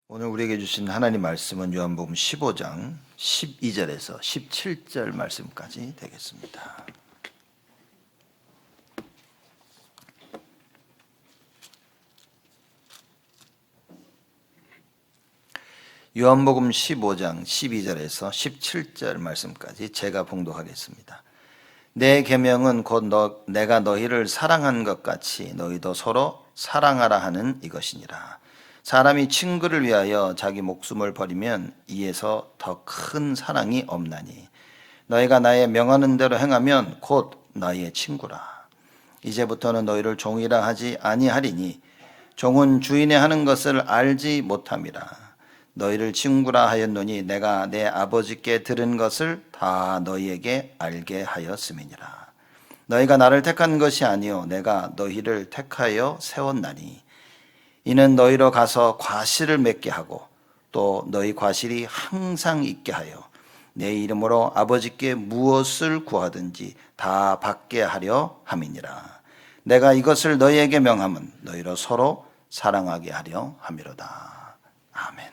오늘 우리에게 주신 하나님 말씀은 요한복음 15장 12절에서 17절 말씀까지 되겠습니다. 요한복음 15장 12절에서 17절 말씀까지 제가 봉독하겠습니다. 내 계명은 곧 내가 너희를 사랑한 것 같이 너희도 서로 사랑하라 하는 이것이니라. 사람이 친구를 위하여 자기 목숨을 버리면 이에서 더 큰 사랑이 없나니 너희가 나의 명하는 대로 행하면 곧 너희의 친구라. 이제부터는 너희를 종이라 하지 아니하리니 종은 주인의 하는 것을 알지 못함이라. 너희를 친구라 하였노니 내가 내 아버지께 들은 것을 다 너희에게 알게 하였음이니라. 너희가 나를 택한 것이 아니요 내가 너희를 택하여 세웠나니 이는 너희로 가서 과실을 맺게 하고 또 너희 과실이 항상 있게 하여 내 이름으로 아버지께 무엇을 구하든지 다 받게 하려 함이니라. 내가 이것을 너희에게 명함은 너희로 서로 사랑하게 하려 함이로다. 아멘.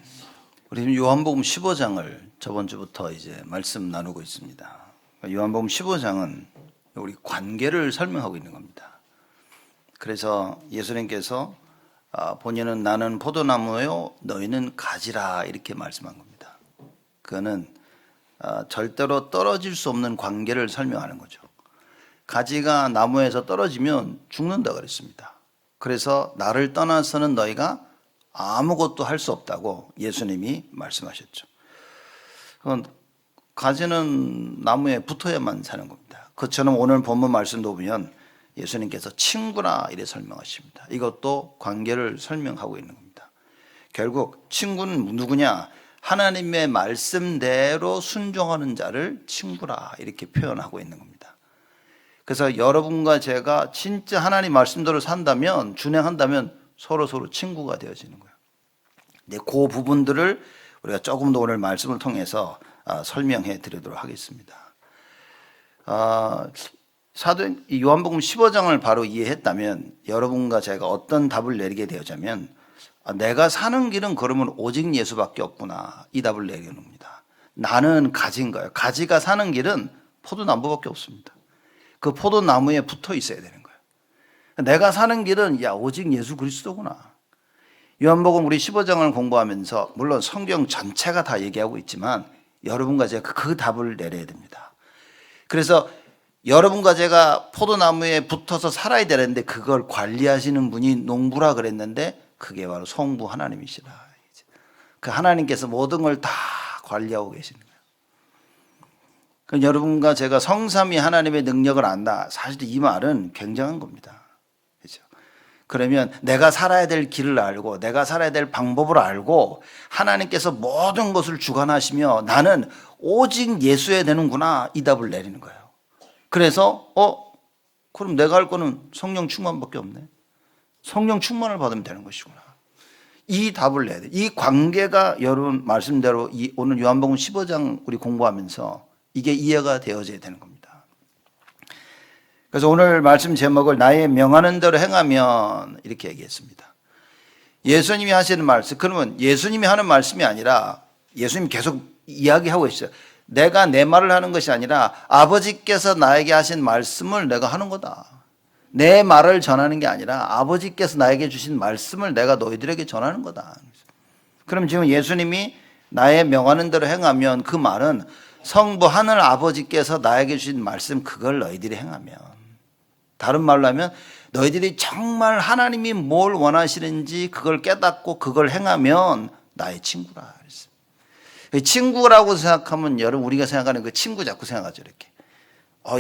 우리 지금 요한복음 15장을 저번 주부터 이제 말씀 나누고 있습니다. 요한복음 15장은 우리 관계를 설명하고 있는 겁니다. 그래서 예수님께서 본인은 나는 포도나무요 너희는 가지라 이렇게 말씀한 겁니다. 그거는 절대로 떨어질 수 없는 관계를 설명하는 거죠. 가지가 나무에서 떨어지면 죽는다 그랬습니다. 그래서 나를 떠나서는 너희가 아무것도 할 수 없다고 예수님이 말씀하셨죠. 가지는 나무에 붙어야만 사는 겁니다. 그처럼 오늘 본문 말씀도 보면 예수님께서 친구라 이래 설명하십니다. 이것도 관계를 설명하고 있는 겁니다. 결국 친구는 누구냐? 하나님의 말씀대로 순종하는 자를 친구라 이렇게 표현하고 있는 겁니다. 그래서 여러분과 제가 진짜 하나님 말씀대로 산다면, 준행한다면 서로 친구가 되어지는 거예요. 근데 그 부분들을 우리가 조금 더 오늘 말씀을 통해서 설명해 드리도록 하겠습니다. 사도행 요한복음 15장을 바로 이해했다면 여러분과 제가 어떤 답을 내리게 되었냐면 내가 사는 길은 그러면 오직 예수밖에 없구나 이 답을 내리는 겁니다. 나는 가지인 거예요. 가지가 사는 길은 포도나무밖에 없습니다. 그 포도나무에 붙어 있어야 되는 거예요. 내가 사는 길은 오직 예수 그리스도구나. 요한복음 우리 15장을 공부하면서 물론 성경 전체가 다 얘기하고 있지만 여러분과 제가 그 답을 내려야 됩니다. 그래서 여러분과 제가 포도나무에 붙어서 살아야 되는데 그걸 관리하시는 분이 농부라 그랬는데 그게 바로 성부 하나님이시라. 그 하나님께서 모든 걸 다 관리하고 계시는 거예요. 그럼 여러분과 제가 성삼위 하나님의 능력을 안다. 사실 이 말은 굉장한 겁니다. 그렇죠? 그러면 내가 살아야 될 길을 알고 내가 살아야 될 방법을 알고 하나님께서 모든 것을 주관하시며 나는 오직 예수여야 되는구나 이 답을 내리는 거예요. 그래서 그럼 내가 할 거는 성령 충만밖에 없네. 성령 충만을 받으면 되는 것이구나. 이 답을 내야 돼. 이 관계가 여러분 말씀대로 오늘 요한복음 15장 우리 공부하면서 이게 이해가 되어져야 되는 겁니다. 그래서 오늘 말씀 제목을 나의 명하는 대로 행하면 이렇게 얘기했습니다. 예수님이 하시는 말씀, 그러면 예수님이 하는 말씀이 아니라 예수님이 계속 이야기하고 있어요. 내가 내 말을 하는 것이 아니라 아버지께서 나에게 하신 말씀을 내가 하는 거다. 내 말을 전하는 게 아니라 아버지께서 나에게 주신 말씀을 내가 너희들에게 전하는 거다. 그럼 지금 예수님이 나의 명하는 대로 행하면 그 말은 성부 하늘 아버지께서 나에게 주신 말씀 그걸 너희들이 행하면, 다른 말로 하면 너희들이 정말 하나님이 뭘 원하시는지 그걸 깨닫고 그걸 행하면 나의 친구라 그랬어요. 친구라고 생각하면 여러분 우리가 생각하는 그 친구 자꾸 생각하죠. 이렇게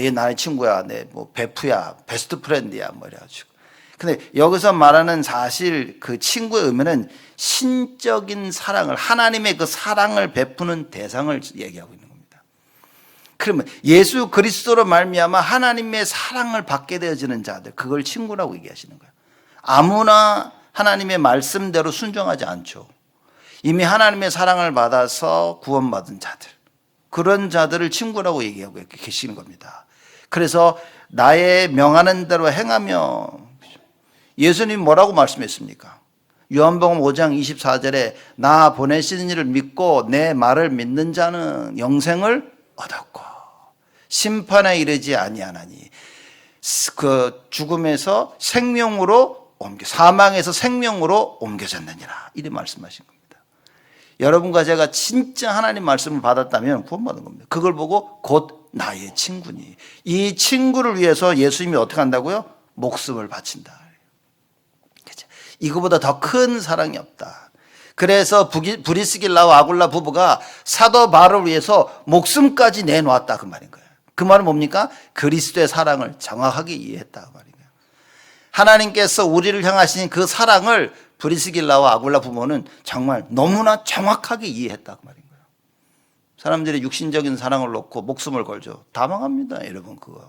얘 나의 친구야, 내 뭐 베프야, 베스트 프렌드야 뭐 이래가지고. 근데 여기서 말하는 사실 그 친구의 의미는 신적인 사랑을, 하나님의 그 사랑을 베푸는 대상을 얘기하고 있는 겁니다. 그러면 예수 그리스도로 말미암아 하나님의 사랑을 받게 되어지는 자들, 그걸 친구라고 얘기하시는 거예요. 아무나 하나님의 말씀대로 순종하지 않죠. 이미 하나님의 사랑을 받아서 구원받은 자들, 그런 자들을 친구라고 얘기하고 계시는 겁니다. 그래서 나의 명하는 대로 행하며, 예수님 뭐라고 말씀했습니까? 요한복음 5장 24절에 나 보내신 이를 믿고 내 말을 믿는 자는 영생을 얻었고 심판에 이르지 아니하나니 그 죽음에서 생명으로 사망에서 생명으로 옮겨졌느니라. 이렇게 말씀하신 겁니다. 여러분과 제가 진짜 하나님 말씀을 받았다면 구원받은 겁니다. 그걸 보고 곧 나의 친구니. 이 친구를 위해서 예수님이 어떻게 한다고요? 목숨을 바친다. 그렇죠? 이거보다 더 큰 사랑이 없다. 그래서 브리스길라와 아굴라 부부가 사도 바울을 위해서 목숨까지 내놓았다 그 말인 거예요. 그 말은 뭡니까? 그리스도의 사랑을 정확하게 이해했다 그 말인 거예요. 하나님께서 우리를 향하신 그 사랑을 브리스길라와 아굴라 부모는 정말 너무나 정확하게 이해했다 그 말인 거예요. 사람들이 육신적인 사랑을 놓고 목숨을 걸죠. 다 망합니다 여러분. 그거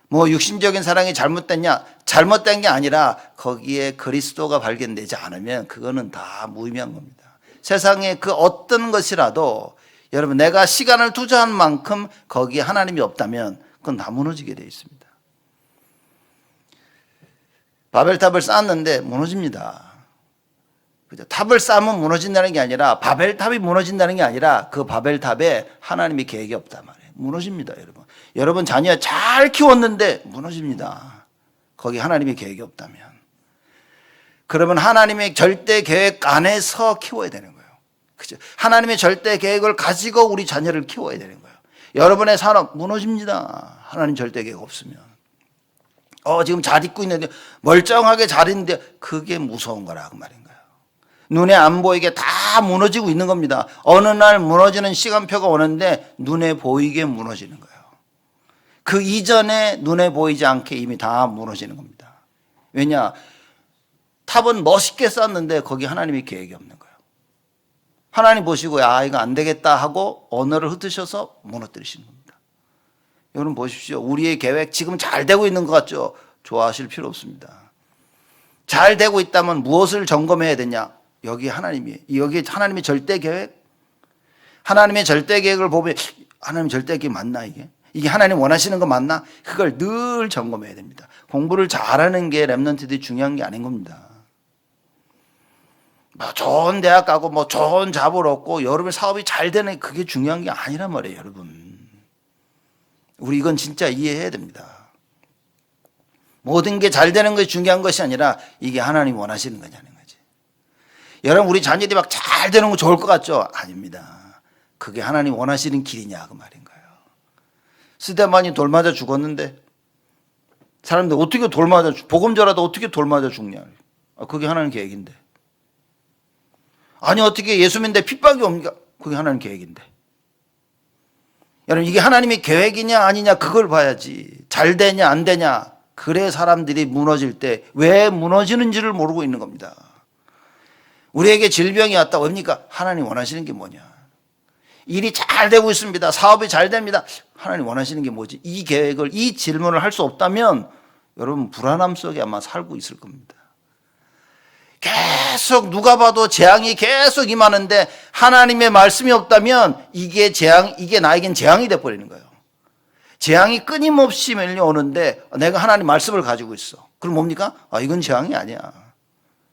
뭐 육신적인 사랑이 잘못됐냐? 잘못된 게 아니라 거기에 그리스도가 발견되지 않으면 그거는 다 무의미한 겁니다. 세상에 그 어떤 것이라도 여러분 내가 시간을 투자한 만큼 거기에 하나님이 없다면 그건 다 무너지게 되어 있습니다. 바벨탑을 쌓았는데 무너집니다. 그죠? 탑을 쌓으면 무너진다는 게 아니라 바벨탑이 무너진다는 게 아니라 그 바벨탑에 하나님의 계획이 없단 말이에요. 무너집니다 여러분. 여러분 자녀 잘 키웠는데 무너집니다. 거기 하나님의 계획이 없다면. 그러면 하나님의 절대 계획 안에서 키워야 되는 거예요. 그죠? 하나님의 절대 계획을 가지고 우리 자녀를 키워야 되는 거예요. 여러분의 산업 무너집니다. 하나님 절대 계획 없으면. 지금 잘 있고 있는데 멀쩡하게 잘 있는데 그게 무서운 거라 그 말인 거예요. 눈에 안 보이게 다 무너지고 있는 겁니다. 어느 날 무너지는 시간표가 오는데 눈에 보이게 무너지는 거예요. 그 이전에 눈에 보이지 않게 이미 다 무너지는 겁니다. 왜냐? 탑은 멋있게 쌓았는데 거기 하나님의 계획이 없는 거예요. 하나님 보시고 이거 안 되겠다 하고 언어를 흩으셔서 무너뜨리시는 겁니다. 여러분 보십시오. 우리의 계획 지금 잘 되고 있는 것 같죠? 좋아하실 필요 없습니다. 잘 되고 있다면 무엇을 점검해야 되냐? 여기 하나님의 절대 계획? 하나님의 절대 계획을 보면 하나님 절대 계획 맞나 이게? 이게 하나님 원하시는 거 맞나? 그걸 늘 점검해야 됩니다. 공부를 잘하는 게 랩런트들이 중요한 게 아닌 겁니다. 뭐 좋은 대학 가고 뭐 좋은 잡을 얻고 여러분 사업이 잘 되는 그게 중요한 게 아니란 말이에요 여러분. 우리 이건 진짜 이해해야 됩니다. 모든 게 잘 되는 것이 중요한 것이 아니라 이게 하나님 원하시는 거냐는 거지. 여러분 우리 자녀들이 막 잘 되는 거 좋을 것 같죠? 아닙니다. 그게 하나님 원하시는 길이냐 그 말인 거예요. 스데반이 돌 맞아 죽었는데 사람들 어떻게 돌 맞아 복음 전하다 어떻게 돌 맞아 죽냐? 그게 하나님 계획인데. 아니 어떻게 예수 믿는데 핍박이 옵니까? 그게 하나님 계획인데. 여러분 이게 하나님의 계획이냐 아니냐 그걸 봐야지. 잘 되냐 안 되냐. 그래 사람들이 무너질 때 왜 무너지는지를 모르고 있는 겁니다. 우리에게 질병이 왔다 뭡니까? 하나님 원하시는 게 뭐냐. 일이 잘 되고 있습니다. 사업이 잘 됩니다. 하나님 원하시는 게 뭐지? 이 계획을 이 질문을 할 수 없다면 여러분 불안함 속에 아마 살고 있을 겁니다. 계속 누가 봐도 재앙이 계속 임하는데 하나님의 말씀이 없다면 이게 나에겐 재앙이 돼버리는 거예요. 재앙이 끊임없이 밀려오는데 내가 하나님 말씀을 가지고 있어. 그럼 뭡니까? 이건 재앙이 아니야.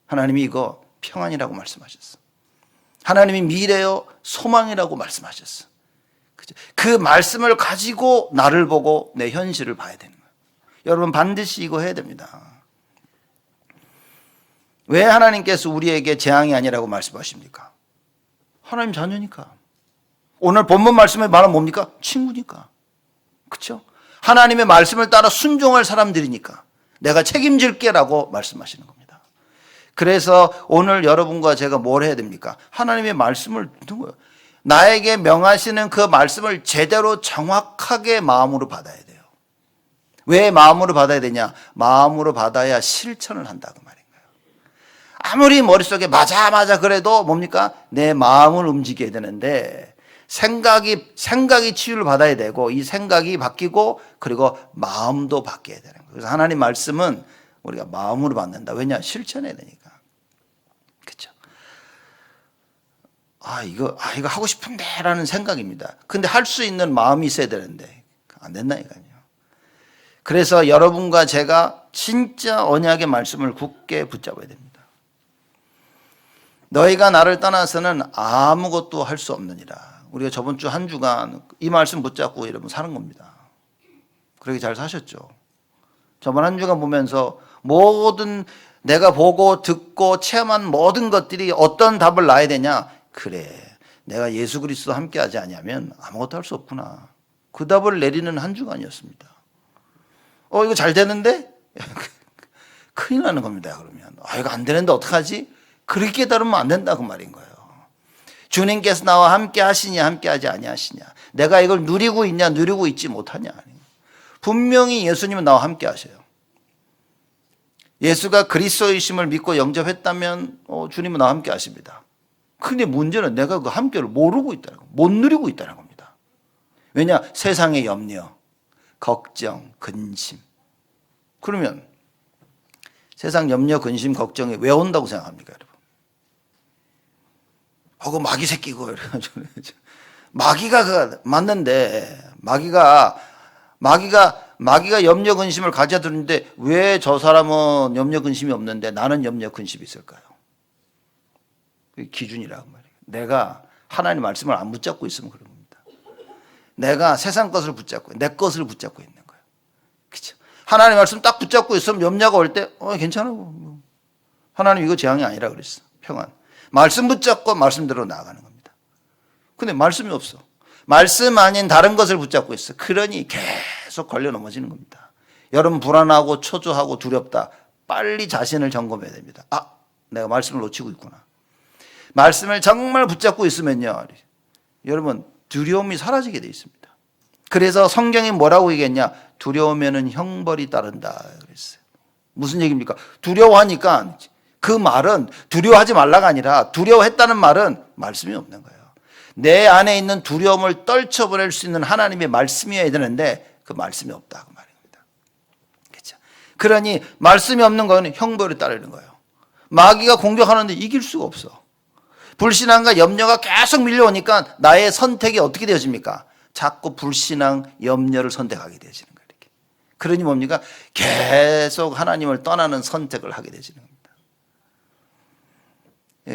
하나님이 이거 평안이라고 말씀하셨어. 하나님이 미래요 소망이라고 말씀하셨어. 그죠? 그 말씀을 가지고 나를 보고 내 현실을 봐야 되는 거예요. 여러분 반드시 이거 해야 됩니다. 왜 하나님께서 우리에게 재앙이 아니라고 말씀하십니까? 하나님 자녀니까. 오늘 본문 말씀의 말은 뭡니까? 친구니까. 그렇죠? 하나님의 말씀을 따라 순종할 사람들이니까 내가 책임질게라고 말씀하시는 겁니다. 그래서 오늘 여러분과 제가 뭘 해야 됩니까? 하나님의 말씀을 듣는 거예요. 나에게 명하시는 그 말씀을 제대로 정확하게 마음으로 받아야 돼요. 왜 마음으로 받아야 되냐? 마음으로 받아야 실천을 한다고 말이에요. 아무리 머릿속에 맞아 그래도 뭡니까? 내 마음을 움직여야 되는데 생각이 치유를 받아야 되고 이 생각이 바뀌고 그리고 마음도 바뀌어야 되는 거예요. 그래서 하나님 말씀은 우리가 마음으로 받는다. 왜냐? 실천해야 되니까. 그렇죠? 이거 하고 싶은데 라는 생각입니다. 근데 할 수 있는 마음이 있어야 되는데 안 된다니까요. 그래서 여러분과 제가 진짜 언약의 말씀을 굳게 붙잡아야 됩니다. 너희가 나를 떠나서는 아무것도 할 수 없느니라. 우리가 저번 주 한 주간 이 말씀 붙잡고 이러면 사는 겁니다. 그렇게 잘 사셨죠. 저번 한 주간 보면서 모든 내가 보고 듣고 체험한 모든 것들이 어떤 답을 낳아야 되냐. 그래, 내가 예수 그리스도 함께하지 아니하면 아무것도 할 수 없구나. 그 답을 내리는 한 주간이었습니다. 이거 잘 되는데? 큰일 나는 겁니다. 그러면 이거 안 되는데 어떡하지? 그렇게 깨달으면 안 된다 그 말인 거예요. 주님께서 나와 함께 하시냐 함께 하지 아니하시냐, 내가 이걸 누리고 있냐 누리고 있지 못하냐. 분명히 예수님은 나와 함께 하셔요. 예수가 그리스도이심을 믿고 영접했다면 주님은 나와 함께 하십니다. 근데 문제는 내가 그 함께를 모르고 있다는 거, 못 누리고 있다는 겁니다. 왜냐? 세상의 염려, 걱정, 근심. 그러면 세상 염려, 근심, 걱정이 왜 온다고 생각합니까, 여러분? 그 마귀 새끼고 이래가지고 마귀가 맞는데 마귀가 염려 근심을 가져들는데 왜 저 사람은 염려 근심이 없는데 나는 염려 근심이 있을까요? 그게 기준이라고 말이에요. 내가 하나님 말씀을 안 붙잡고 있으면 그런 겁니다. 내가 세상 것을 붙잡고 내 것을 붙잡고 있는 거예요. 그렇죠? 하나님 말씀 딱 붙잡고 있으면 염려가 올 때 괜찮아. 하나님 이거 재앙이 아니라 그랬어. 평안. 말씀 붙잡고 말씀대로 나아가는 겁니다. 근데 말씀이 없어. 말씀 아닌 다른 것을 붙잡고 있어. 그러니 계속 걸려 넘어지는 겁니다. 여러분 불안하고 초조하고 두렵다. 빨리 자신을 점검해야 됩니다. 내가 말씀을 놓치고 있구나. 말씀을 정말 붙잡고 있으면요, 여러분 두려움이 사라지게 돼 있습니다. 그래서 성경이 뭐라고 얘기했냐? 두려우면은 형벌이 따른다 그랬어요. 무슨 얘기입니까? 두려워하니까 그 말은 두려워하지 말라가 아니라 두려워했다는 말은 말씀이 없는 거예요. 내 안에 있는 두려움을 떨쳐버릴 수 있는 하나님의 말씀이어야 되는데 그 말씀이 없다 그 말입니다. 그렇죠? 그러니 말씀이 없는 거는 형벌이 따르는 거예요. 마귀가 공격하는데 이길 수가 없어. 불신앙과 염려가 계속 밀려오니까 나의 선택이 어떻게 되어집니까? 자꾸 불신앙, 염려를 선택하게 되어지는 거예요. 이렇게. 그러니 뭡니까? 계속 하나님을 떠나는 선택을 하게 되어지는 겁니다.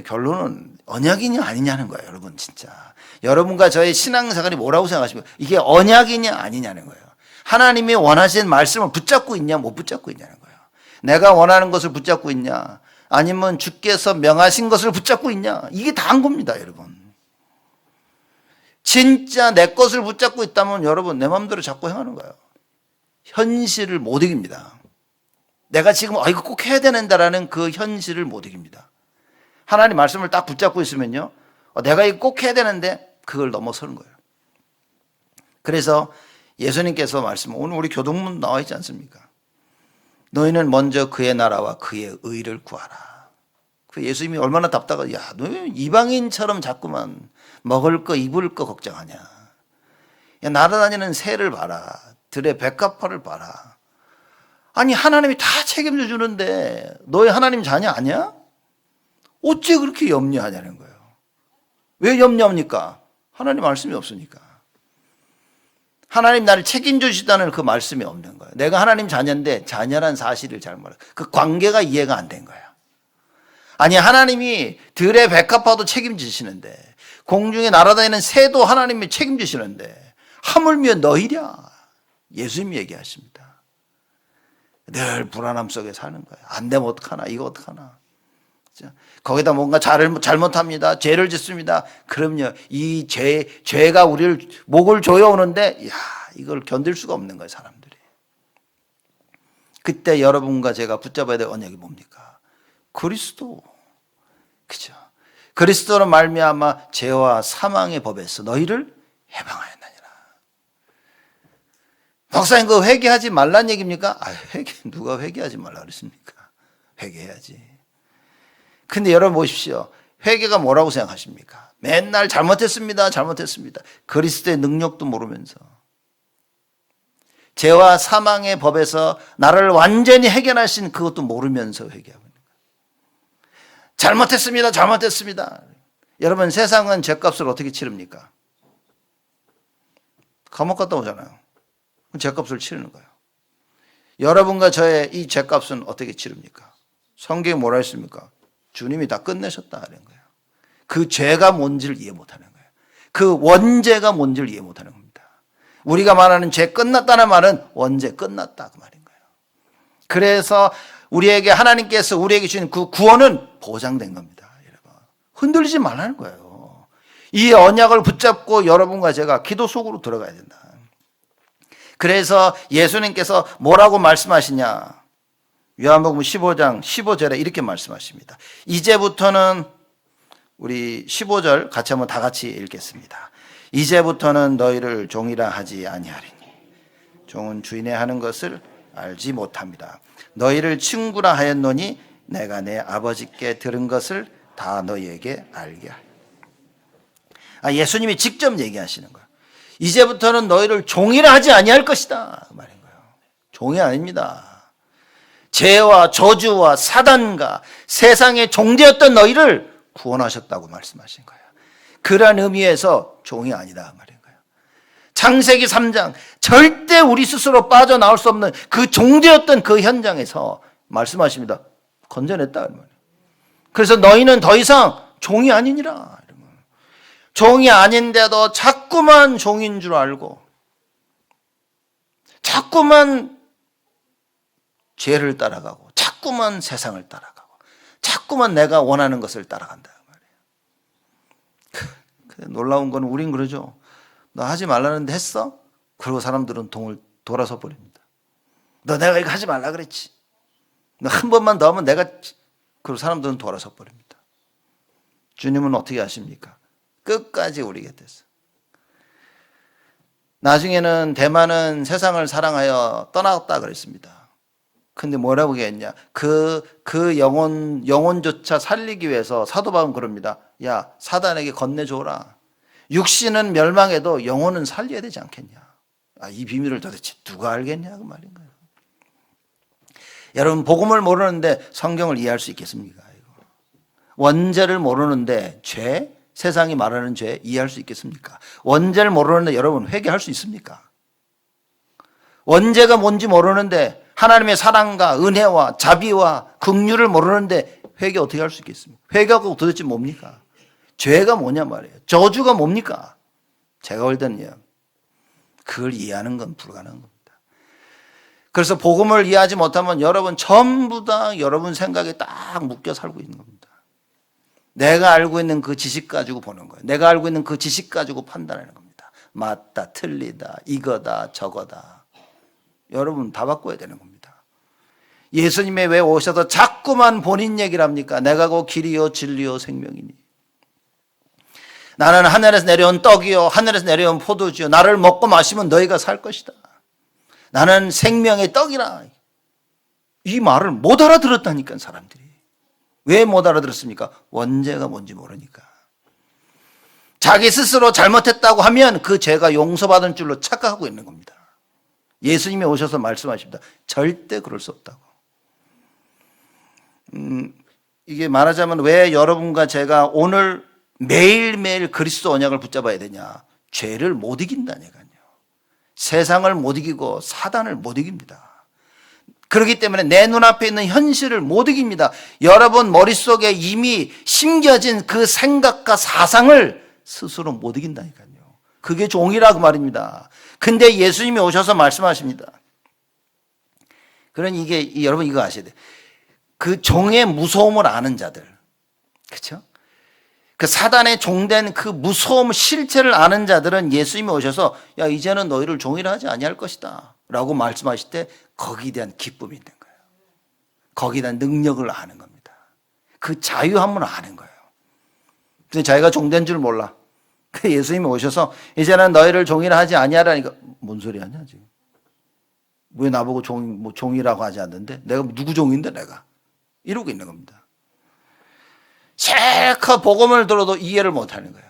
결론은 언약이냐 아니냐는 거예요. 여러분 진짜 여러분과 저의 신앙생활이 뭐라고 생각하십니까? 이게 언약이냐 아니냐는 거예요. 하나님이 원하시는 말씀을 붙잡고 있냐 못 붙잡고 있냐는 거예요. 내가 원하는 것을 붙잡고 있냐 아니면 주께서 명하신 것을 붙잡고 있냐, 이게 다인 겁니다. 여러분 진짜 내 것을 붙잡고 있다면 여러분 내 마음대로 자꾸 행하는 거예요. 현실을 못 이깁니다. 내가 지금 이거 꼭 해야 되는다라는 그 현실을 못 이깁니다. 하나님 말씀을 딱 붙잡고 있으면요, 내가 이거 꼭 해야 되는데 그걸 넘어서는 거예요. 그래서 예수님께서 오늘 우리 교동문 나와 있지 않습니까? 너희는 먼저 그의 나라와 그의 의를 구하라. 그 예수님이 얼마나 답답하다. 야, 너 이방인처럼 자꾸만 먹을 거 입을 거 걱정하냐. 야, 날아다니는 새를 봐라. 들의 백합화를 봐라. 아니 하나님이 다 책임져 주는데 너희 하나님 자녀 아니야? 어째 그렇게 염려하냐는 거예요. 왜 염려합니까? 하나님 말씀이 없으니까. 하나님 나를 책임져 주시다는 그 말씀이 없는 거예요. 내가 하나님 자녀인데 자녀란 사실을 잘 몰라요. 그 관계가 이해가 안 된 거예요. 아니 하나님이 들의 백합화도 책임지시는데 공중에 날아다니는 새도 하나님이 책임지시는데 하물며 너희랴. 예수님이 얘기하십니다. 늘 불안함 속에 사는 거예요. 안 되면 어떡하나, 이거 어떡하나. 거기다 뭔가 잘못합니다. 죄를 짓습니다. 그럼요, 이 죄가 우리를 목을 조여오는데, 이걸 견딜 수가 없는 거예요, 사람들이. 그때 여러분과 제가 붙잡아야 될 언약이 뭡니까? 그리스도. 그죠? 그리스도로 말미암아 죄와 사망의 법에서 너희를 해방하였느니라. 목사님, 그 회개하지 말란 얘기입니까? 누가 회개하지 말라 그랬습니까? 회개해야지. 근데 여러분 보십시오. 회개가 뭐라고 생각하십니까? 맨날 잘못했습니다. 그리스도의 능력도 모르면서 죄와 사망의 법에서 나를 완전히 해결하신 그것도 모르면서 회개하고 있는 거예요. 잘못했습니다. 여러분 세상은 죄값을 어떻게 치릅니까? 감옥 갔다 오잖아요. 죄값을 치르는 거예요. 여러분과 저의 이 죄값은 어떻게 치릅니까? 성경에 뭐라 했습니까? 주님이 다 끝내셨다 하는 거예요. 그 죄가 뭔지를 이해 못하는 거예요. 그 원죄가 뭔지를 이해 못하는 겁니다. 우리가 말하는 죄 끝났다는 말은 원죄 끝났다 그 말인 거예요. 그래서 우리에게 하나님께서 우리에게 주신 그 구원은 보장된 겁니다. 여러분, 흔들리지 말라는 거예요. 이 언약을 붙잡고 여러분과 제가 기도 속으로 들어가야 된다. 그래서 예수님께서 뭐라고 말씀하시냐? 요한복음 15장 15절에 이렇게 말씀하십니다. 이제부터는 우리 15절 같이 한번 다 같이 읽겠습니다. 이제부터는 너희를 종이라 하지 아니하리니 종은 주인의 하는 것을 알지 못합니다. 너희를 친구라 하였노니 내가 내 아버지께 들은 것을 다 너희에게 알게 하리. 예수님이 직접 얘기하시는 거예요. 이제부터는 너희를 종이라 하지 아니할 것이다 그 말인 거예요. 종이 아닙니다. 죄와 저주와 사단과 세상의 종되었던 너희를 구원하셨다고 말씀하신 거예요. 그런 의미에서 종이 아니다 그 말인 거예요. 창세기 3장 절대 우리 스스로 빠져나올 수 없는 그 종되었던 그 현장에서 말씀하십니다. 건져냈다 그 말이에요. 그래서 너희는 더 이상 종이 아니니라. 종이 아닌데도 자꾸만 종인 줄 알고 자꾸만 죄를 따라가고 자꾸만 세상을 따라가고 자꾸만 내가 원하는 것을 따라간다 말이에요. 놀라운 건 우린 그러죠. 너 하지 말라는데 했어? 그리고 사람들은 돌아서 버립니다. 너 내가 이거 하지 말라 그랬지. 너 한 번만 더 하면 내가 그리고 사람들은 돌아서 버립니다. 주님은 어떻게 하십니까? 끝까지 우리 곁에서. 나중에는 대만은 세상을 사랑하여 떠났다 그랬습니다. 근데 뭐라고 했냐? 그 영혼조차 살리기 위해서 사도 바울은 그럽니다. 야, 사단에게 건네줘라. 육신은 멸망해도 영혼은 살려야 되지 않겠냐? 이 비밀을 도대체 누가 알겠냐? 그 말인 거예요. 여러분, 복음을 모르는데 성경을 이해할 수 있겠습니까? 원죄를 모르는데 죄? 세상이 말하는 죄 이해할 수 있겠습니까? 원죄를 모르는데 여러분 회개할 수 있습니까? 원죄가 뭔지 모르는데 하나님의 사랑과 은혜와 자비와 긍휼을 모르는데 회개 어떻게 할 수 있겠습니까? 회개가 도대체 뭡니까? 죄가 뭐냐 말이에요. 저주가 뭡니까? 제가 볼 때는요, 그걸 이해하는 건 불가능한 겁니다. 그래서 복음을 이해하지 못하면 여러분 전부 다 여러분 생각에 딱 묶여 살고 있는 겁니다. 내가 알고 있는 그 지식 가지고 보는 거예요. 내가 알고 있는 그 지식 가지고 판단하는 겁니다. 맞다, 틀리다, 이거다, 저거다. 여러분 다 바꿔야 되는 겁니다. 예수님이 왜 오셔서 자꾸만 본인 얘기를 합니까? 내가 곧 길이요 진리요 생명이니. 나는 하늘에서 내려온 떡이요 하늘에서 내려온 포도주요 나를 먹고 마시면 너희가 살 것이다. 나는 생명의 떡이라. 이 말을 못 알아들었다니까 사람들이. 왜 못 알아들었습니까? 원죄가 뭔지 모르니까. 자기 스스로 잘못했다고 하면 그 죄가 용서받은 줄로 착각하고 있는 겁니다. 예수님이 오셔서 말씀하십니다. 절대 그럴 수 없다고. 이게 말하자면 왜 여러분과 제가 오늘 매일매일 그리스도 언약을 붙잡아야 되냐? 죄를 못 이긴다니까요. 세상을 못 이기고 사단을 못 이깁니다. 그렇기 때문에 내 눈앞에 있는 현실을 못 이깁니다. 여러분 머릿속에 이미 심겨진 그 생각과 사상을 스스로 못 이긴다니까요. 그게 종이라고 말입니다. 근데 예수님이 오셔서 말씀하십니다. 그러니 여러분 이거 아셔야 돼요. 그 종의 무서움을 아는 자들. 그렇죠? 그 사단의 종된 그 무서움 실체를 아는 자들은 예수님이 오셔서 야 이제는 너희를 종이라 하지 아니할 것이다 라고 말씀하실 때 거기에 대한 기쁨이 있는 거예요. 거기에 대한 능력을 아는 겁니다. 그 자유함을 아는 거예요. 근데 자기가 종된 줄 몰라. 그 예수님이 오셔서 이제는 너희를 종이라 하지 아니하라니까 뭔 소리 하냐 지금. 왜 나보고 종이라고 하지 않는데 내가 누구 종인데 내가 이러고 있는 겁니다. 실컷 복음을 들어도 이해를 못하는 거예요.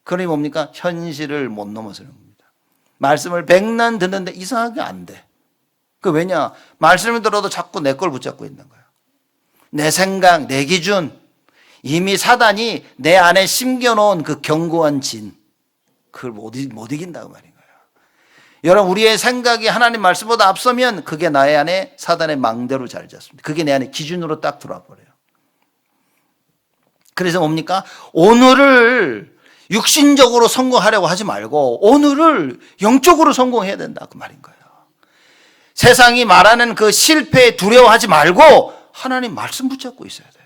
그러니 뭡니까? 현실을 못 넘어서는 겁니다. 말씀을 100년 듣는데 이상하게 안 돼. 그 왜냐? 말씀을 들어도 자꾸 내 걸 붙잡고 있는 거예요. 내 생각, 내 기준, 이미 사단이 내 안에 심겨놓은 그 견고한 진, 그걸 못 이긴다고 말인 거예요. 여러분 우리의 생각이 하나님 말씀보다 앞서면 그게 나의 안에 사단의 망대로 자리 잡습니다. 그게 내 안에 기준으로 딱 들어와 버려요. 그래서 뭡니까? 오늘을 육신적으로 성공하려고 하지 말고 오늘을 영적으로 성공해야 된다 그 말인 거예요. 세상이 말하는 그 실패에 두려워하지 말고 하나님 말씀 붙잡고 있어야 돼요.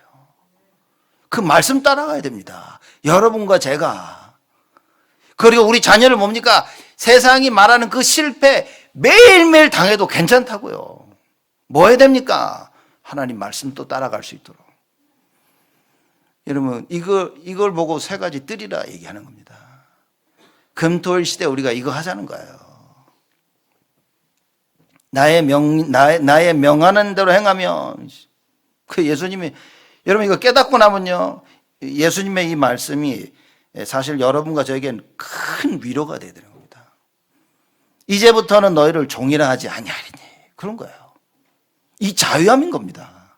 그 말씀 따라가야 됩니다. 여러분과 제가. 그리고 우리 자녀를 뭡니까? 세상이 말하는 그 실패 매일매일 당해도 괜찮다고요. 뭐 해야 됩니까? 하나님 말씀 또 따라갈 수 있도록. 여러분 이걸 보고 세 가지 뜰이라 얘기하는 겁니다. 금토일 시대 우리가 이거 하자는 거예요. 나의 명하는 대로 행하면 그 예수님이 여러분 이거 깨닫고 나면요 예수님의 이 말씀이 사실 여러분과 저에겐 큰 위로가 되는 겁니다. 이제부터는 너희를 종이라 하지 아니하리니 그런 거예요. 이 자유함인 겁니다.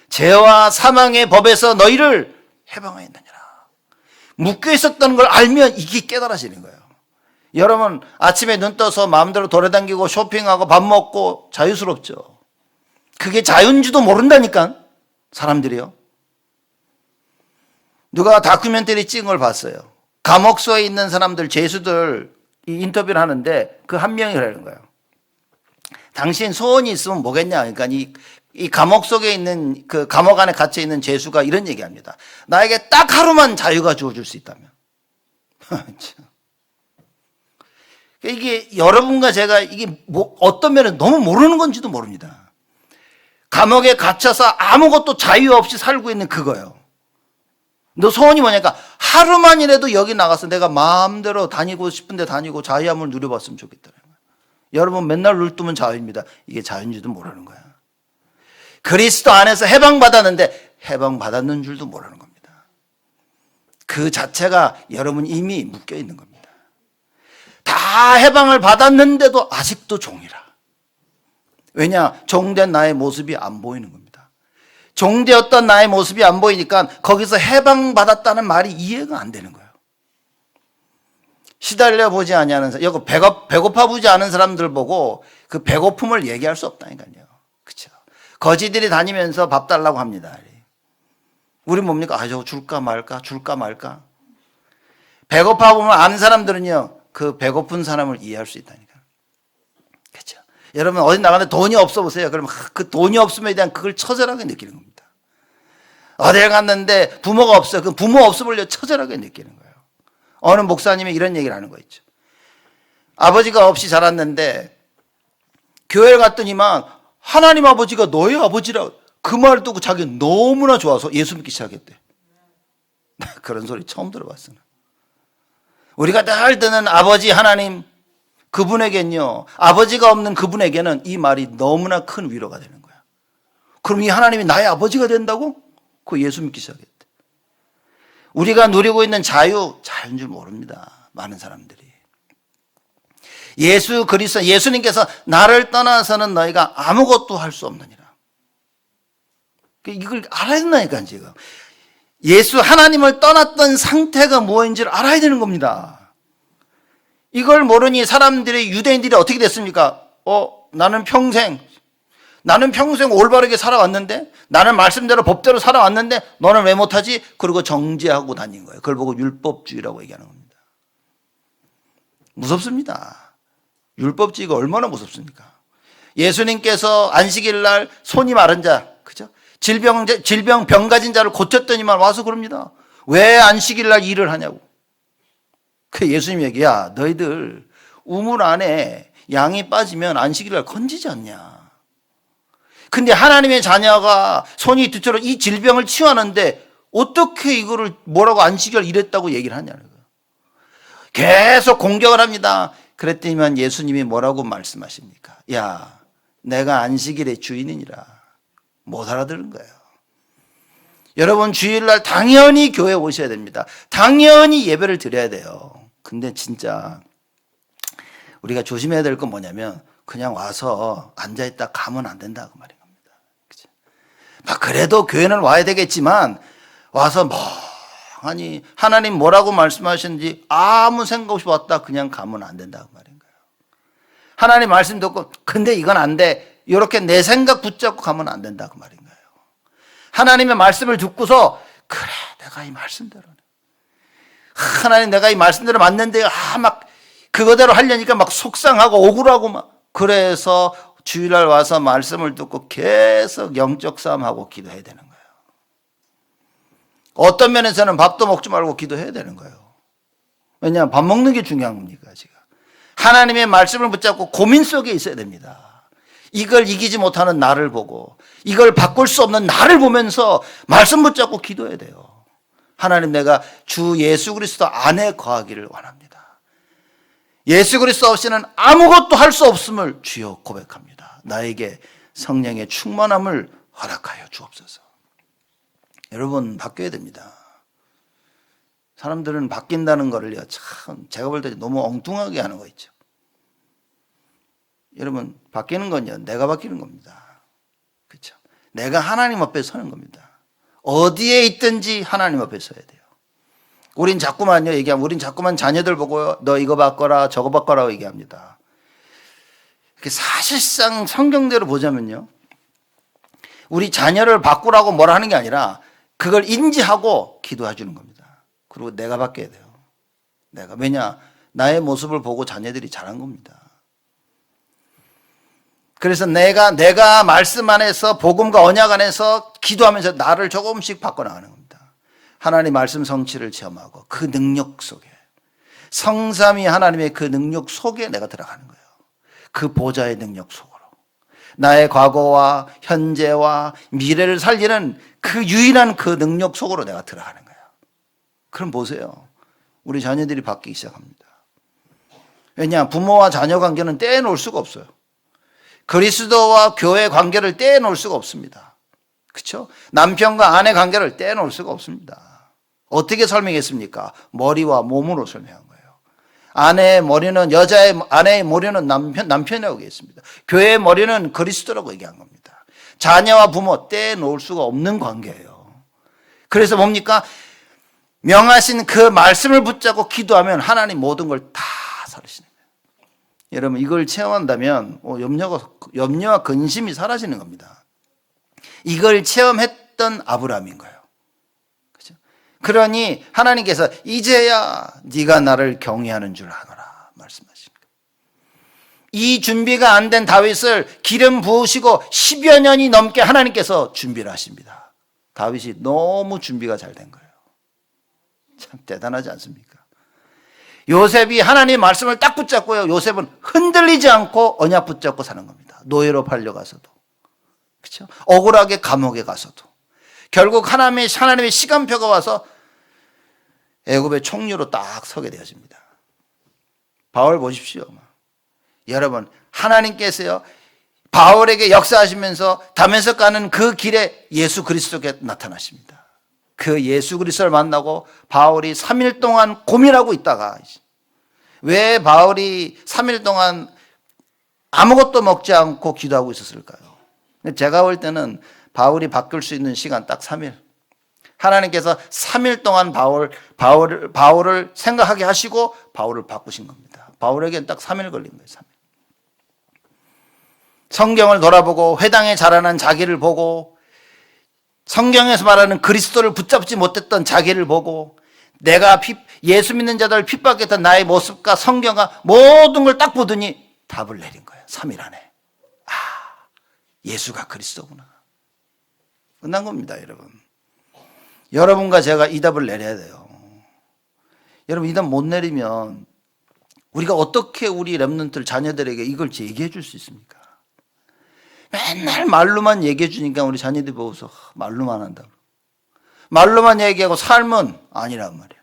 죄와 사망의 법에서 너희를 해방하였느니라. 묶여 있었던 걸 알면 이게 깨달아지는 거예요. 여러분 아침에 눈 떠서 마음대로 돌아다니고 쇼핑하고 밥 먹고 자유스럽죠. 그게 자유인지도 모른다니까 사람들이요. 누가 다큐멘터리 찍은 걸 봤어요. 감옥소에 있는 사람들 죄수들 인터뷰를 하는데 그 한 명이 그러는 거예요. 당신 소원이 있으면 뭐겠냐. 그러니까 이 감옥 속에 있는 그 감옥 안에 갇혀 있는 죄수가 이런 얘기합니다. 나에게 딱 하루만 자유가 주어질 수 있다면. 이게 여러분과 제가 이게 어떤 면에 너무 모르는 건지도 모릅니다. 감옥에 갇혀서 아무것도 자유 없이 살고 있는 그거예요. 너 소원이 뭐냐니까 하루만이라도 여기 나가서 내가 마음대로 다니고 싶은데 다니고 자유함을 누려봤으면 좋겠다는 거예요. 여러분 맨날 눈 뜨면 자유입니다. 이게 자유인지도 모르는 거야. 그리스도 안에서 해방받았는데 해방받았는 줄도 모르는 겁니다. 그 자체가 여러분 이미 묶여 있는 겁니다. 다 해방을 받았는데도 아직도 종이라. 왜냐? 종된 나의 모습이 안 보이는 겁니다. 종되었던 나의 모습이 안 보이니까 거기서 해방받았다는 말이 이해가 안 되는 거예요. 시달려 보지 아니하는 사람, 여기 배고파 보지 않은 사람들 보고 그 배고픔을 얘기할 수 없다니까요. 그렇죠? 거지들이 다니면서 밥 달라고 합니다. 우리 뭡니까? 아, 저거 줄까 말까? 줄까 말까? 배고파 보면 아는 사람들은요, 그 배고픈 사람을 이해할 수 있다니까. 그렇죠? 여러분 어디 나가는데 돈이 없어 보세요. 그러면 그 돈이 없음에 대한 그걸 처절하게 느끼는 겁니다. 어딜 갔는데 부모가 없어요. 그 부모 없음을 처절하게 느끼는 거예요. 어느 목사님이 이런 얘기를 하는 거 있죠. 아버지가 없이 자랐는데 교회를 갔더니만 하나님 아버지가 너의 아버지라 그 말을 듣고 자기 너무나 좋아서 예수 믿기 시작했대. 그런 소리 처음 들어봤어요. 우리가 늘 듣는 아버지 하나님 그분에겐요 아버지가 없는 그분에게는 이 말이 너무나 큰 위로가 되는 거야. 그럼 이 하나님이 나의 아버지가 된다고? 그 예수 믿기 시작했대. 우리가 누리고 있는 자유인 줄 모릅니다. 많은 사람들이. 예수 그리스도 예수님께서 나를 떠나서는 너희가 아무것도 할 수 없느니라. 이걸 알아야 된다니까 지금. 예수 하나님을 떠났던 상태가 무엇인지를 알아야 되는 겁니다. 이걸 모르니 사람들이 유대인들이 어떻게 됐습니까? 나는 평생 올바르게 살아왔는데 나는 말씀대로 법대로 살아왔는데 너는 왜 못하지? 그리고 정죄하고 다닌 거예요. 그걸 보고 율법주의라고 얘기하는 겁니다. 무섭습니다. 율법주의가 얼마나 무섭습니까? 예수님께서 안식일 날 손이 마른 자, 그죠? 병 가진 자를 고쳤더니만 와서 그럽니다. 왜 안식일 날 일을 하냐고. 그 예수님 얘기야. 너희들 우물 안에 양이 빠지면 안식일 날 건지지 않냐. 근데 하나님의 자녀가 손이 뒤처럼 이 질병을 치유하는데 어떻게 이거를 뭐라고 안식일 일했다고 얘기를 하냐는 거예요. 계속 공격을 합니다. 그랬더니만 예수님이 뭐라고 말씀하십니까? 야, 내가 안식일의 주인이니라. 못 알아들은 거예요. 여러분 주일날 당연히 교회 오셔야 됩니다. 당연히 예배를 드려야 돼요. 근데 진짜 우리가 조심해야 될 건 뭐냐면 그냥 와서 앉아있다 가면 안 된다 그 말인 겁니다. 그죠? 그래도 교회는 와야 되겠지만 와서 아니 하나님 뭐라고 말씀하셨는지 아무 생각 없이 왔다 그냥 가면 안 된다 그 말인 거예요. 하나님 말씀 듣고 근데 이건 안 돼. 이렇게 내 생각 붙잡고 가면 안 된다 그 말인 거예요. 하나님의 말씀을 듣고서 그래, 내가 이 말씀대로네. 하나님, 내가 이 말씀대로 맞는데 막 그거대로 하려니까 막 속상하고 억울하고 막. 그래서 주일날 와서 말씀을 듣고 계속 영적 싸움하고 기도해야 되는 거예요. 어떤 면에서는 밥도 먹지 말고 기도해야 되는 거예요. 왜냐하면 밥 먹는 게 중요한 겁니까, 지금. 하나님의 말씀을 붙잡고 고민 속에 있어야 됩니다. 이걸 이기지 못하는 나를 보고, 이걸 바꿀 수 없는 나를 보면서 말씀 붙잡고 기도해야 돼요. 하나님, 내가 주 예수 그리스도 안에 거하기를 원합니다. 예수 그리스도 없이는 아무것도 할 수 없음을 주여 고백합니다. 나에게 성령의 충만함을 허락하여 주옵소서. 여러분, 바뀌어야 됩니다. 사람들은 바뀐다는 거를 참 제가 볼 때 너무 엉뚱하게 하는 거 있죠. 여러분, 바뀌는 건요, 내가 바뀌는 겁니다. 그렇죠? 내가 하나님 앞에 서는 겁니다. 어디에 있든지 하나님 앞에 서야 돼요. 우린 자꾸만요, 우린 자꾸만 자녀들 보고요, 너 이거 바꿔라, 저거 바꿔라 얘기합니다. 사실상 성경대로 보자면요, 우리 자녀를 바꾸라고 뭐라 하는 게 아니라 그걸 인지하고 기도해 주는 겁니다. 그리고 내가 바뀌어야 돼요. 왜냐? 나의 모습을 보고 자녀들이 자란 겁니다. 그래서 내가 말씀 안에서, 복음과 언약 안에서 기도하면서 나를 조금씩 바꿔나가는 겁니다. 하나님 말씀 성취를 체험하고 그 능력 속에, 성삼위 하나님의 그 능력 속에 내가 들어가는 거예요. 그 보좌의 능력 속으로. 나의 과거와 현재와 미래를 살리는 그 유일한 그 능력 속으로 내가 들어가는 거예요. 그럼 보세요. 우리 자녀들이 바뀌기 시작합니다. 왜냐? 부모와 자녀 관계는 떼놓을 수가 없어요. 그리스도와 교회 관계를 떼놓을 수가 없습니다. 그렇죠? 남편과 아내 관계를 떼놓을 수가 없습니다. 어떻게 설명했습니까? 머리와 몸으로 설명한 거예요. 아내의 머리는, 아내의 머리는 남편이라고 얘기했습니다. 교회의 머리는 그리스도라고 얘기한 겁니다. 자녀와 부모 떼놓을 수가 없는 관계예요. 그래서 뭡니까? 명하신 그 말씀을 붙잡고 기도하면 하나님 모든 걸 다 살리시는 거예요. 여러분, 이걸 체험한다면 염려와 근심이 사라지는 겁니다. 이걸 체험했던 아브라함인 거예요. 그렇죠? 그러니 하나님께서 이제야 네가 나를 경외하는 줄 아노라 말씀하십니다. 이 준비가 안 된 다윗을 기름 부으시고 10여 년이 넘게 하나님께서 준비를 하십니다. 다윗이 너무 준비가 잘 된 거예요. 참 대단하지 않습니까? 요셉이 하나님의 말씀을 딱 붙잡고요, 요셉은 흔들리지 않고 언약 붙잡고 사는 겁니다. 노예로 팔려가서도, 그렇죠? 억울하게 감옥에 가서도 결국 하나님의 시간표가 와서 애굽의 총리로 딱 서게 되어집니다. 바울 보십시오. 여러분, 하나님께서요, 바울에게 역사하시면서 다메섹 가는 그 길에 예수 그리스도께 나타나십니다. 그 예수 그리스도를 만나고 바울이 3일 동안 고민하고 있다가, 왜 바울이 3일 동안 아무것도 먹지 않고 기도하고 있었을까요? 제가 볼 때는 바울이 바뀔 수 있는 시간 딱 3일. 하나님께서 3일 동안 바울을 생각하게 하시고 바울을 바꾸신 겁니다. 바울에게는 딱 3일 걸린 거예요. 3일. 성경을 돌아보고 회당에 자라난 자기를 보고, 성경에서 말하는 그리스도를 붙잡지 못했던 자기를 보고, 내가 예수 믿는 자들을 핍박했던 나의 모습과 성경과 모든 걸 딱 보더니 답을 내린 거예요. 3일 안에. 예수가 그리스도구나. 끝난 겁니다, 여러분. 여러분과 제가 이 답을 내려야 돼요. 여러분, 이 답 못 내리면 우리가 어떻게 우리 렘넌트들, 자녀들에게 이걸 얘기해 줄 수 있습니까? 맨날 말로만 얘기해 주니까 우리 자녀들이 보고서 말로만 한다고. 말로만 얘기하고 삶은 아니란 말이야.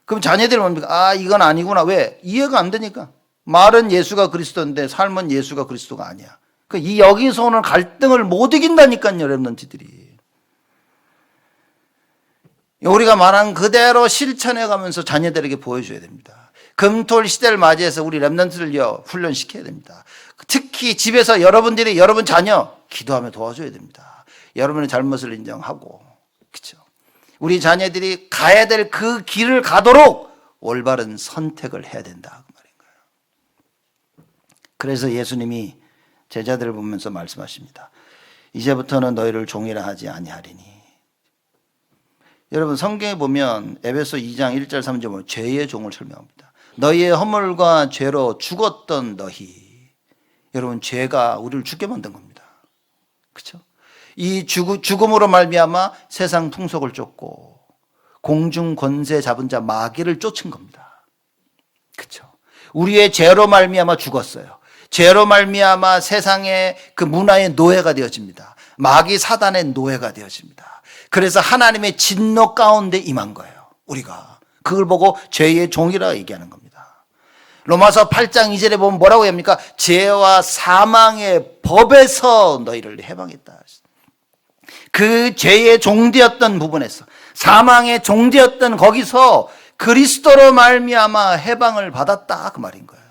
그럼 자녀들이 뭡니까? 이건 아니구나. 왜? 이해가 안 되니까. 말은 예수가 그리스도인데 삶은 예수가 그리스도가 아니야. 이 여기서 오는 갈등을 못 이긴다니까요, 렘넌트들이. 우리가 말한 그대로 실천해 가면서 자녀들에게 보여줘야 됩니다. 금토일 시대를 맞이해서 우리 렘넌트들요, 훈련시켜야 됩니다. 특히 집에서 여러분들이 여러분 자녀 기도하며 도와줘야 됩니다. 여러분의 잘못을 인정하고, 그렇죠? 우리 자녀들이 가야 될 그 길을 가도록 올바른 선택을 해야 된다, 그 말인 거예요. 그래서 예수님이 제자들을 보면서 말씀하십니다. 이제부터는 너희를 종이라 하지 아니하리니. 여러분 성경에 보면 에베소 2장 1절 3절 보면 죄의 종을 설명합니다. 너희의 허물과 죄로 죽었던 너희. 여러분 죄가 우리를 죽게 만든 겁니다. 그렇죠? 이 죽음으로 말미암아 세상 풍속을 쫓고 공중 권세 잡은 자 마귀를 쫓은 겁니다. 그렇죠? 우리의 죄로 말미암아 죽었어요. 죄로 말미암아 세상의 그 문화의 노예가 되어집니다. 마귀 사단의 노예가 되어집니다. 그래서 하나님의 진노 가운데 임한 거예요. 우리가 그걸 보고 죄의 종이라 얘기하는 겁니다. 로마서 8장 2절에 보면 뭐라고 합니까? 죄와 사망의 법에서 너희를 해방했다. 그 죄의 종되었던 부분에서, 사망의 종되었던 거기서 그리스도로 말미암아 해방을 받았다 그 말인 거예요.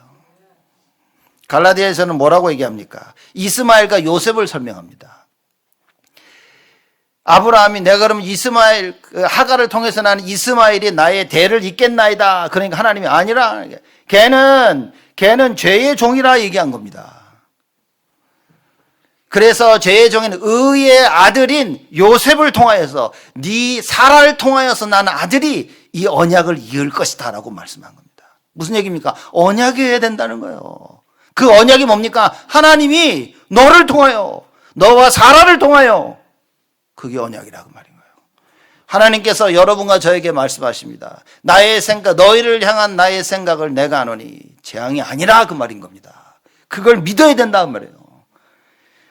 갈라디아에서는 뭐라고 얘기합니까? 이스마엘과 요셉을 설명합니다. 아브라함이 내가 그러면 이스마엘 하갈을 통해서 나는 이스마엘이 나의 대를 잇겠나이다. 그러니까 하나님이 아니라 걔는 죄의 종이라 얘기한 겁니다. 그래서 죄의 종인 의의 아들인 요셉을 통하여서 네 사라를 통하여서 나는 아들이 이 언약을 이을 것이다 라고 말씀한 겁니다. 무슨 얘기입니까? 언약이어야 된다는 거예요. 그 언약이 뭡니까? 하나님이 너를 통하여, 너와 사라를 통하여, 그게 언약이라고 말인 거예요. 하나님께서 여러분과 저에게 말씀하십니다. 나의 생각, 너희를 향한 나의 생각을 내가 아노니 재앙이 아니라 그 말인 겁니다. 그걸 믿어야 된다 그 말이에요.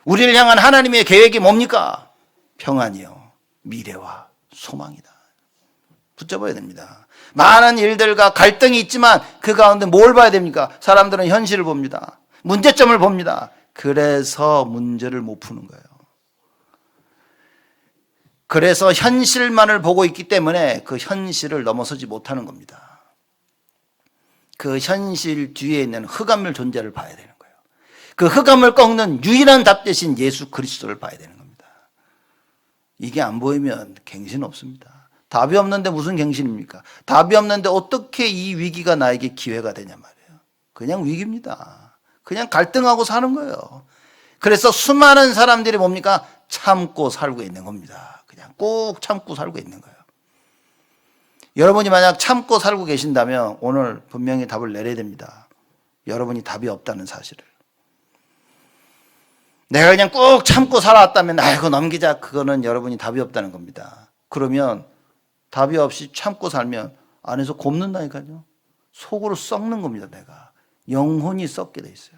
우리를 향한 하나님의 계획이 뭡니까? 평안이요, 미래와 소망이다. 붙잡아야 됩니다. 많은 일들과 갈등이 있지만 그 가운데 뭘 봐야 됩니까? 사람들은 현실을 봅니다. 문제점을 봅니다. 그래서 문제를 못 푸는 거예요. 그래서 현실만을 보고 있기 때문에 그 현실을 넘어서지 못하는 겁니다. 그 현실 뒤에 있는 흑암의 존재를 봐야 되는 거예요. 그 흑암을 꺾는 유일한 답 대신 예수 그리스도를 봐야 되는 겁니다. 이게 안 보이면 갱신 없습니다. 답이 없는데 무슨 갱신입니까? 답이 없는데 어떻게 이 위기가 나에게 기회가 되냐 말이에요. 그냥 위기입니다. 그냥 갈등하고 사는 거예요. 그래서 수많은 사람들이 뭡니까? 참고 살고 있는 겁니다. 그냥 꼭 참고 살고 있는 거예요. 여러분이 만약 참고 살고 계신다면 오늘 분명히 답을 내려야 됩니다. 여러분이 답이 없다는 사실을. 내가 그냥 꼭 참고 살아왔다면 아이고 넘기자, 그거는 여러분이 답이 없다는 겁니다. 그러면 답이 없이 참고 살면 안에서 곱는다니까요. 속으로 썩는 겁니다. 내가 영혼이 썩게 돼 있어요.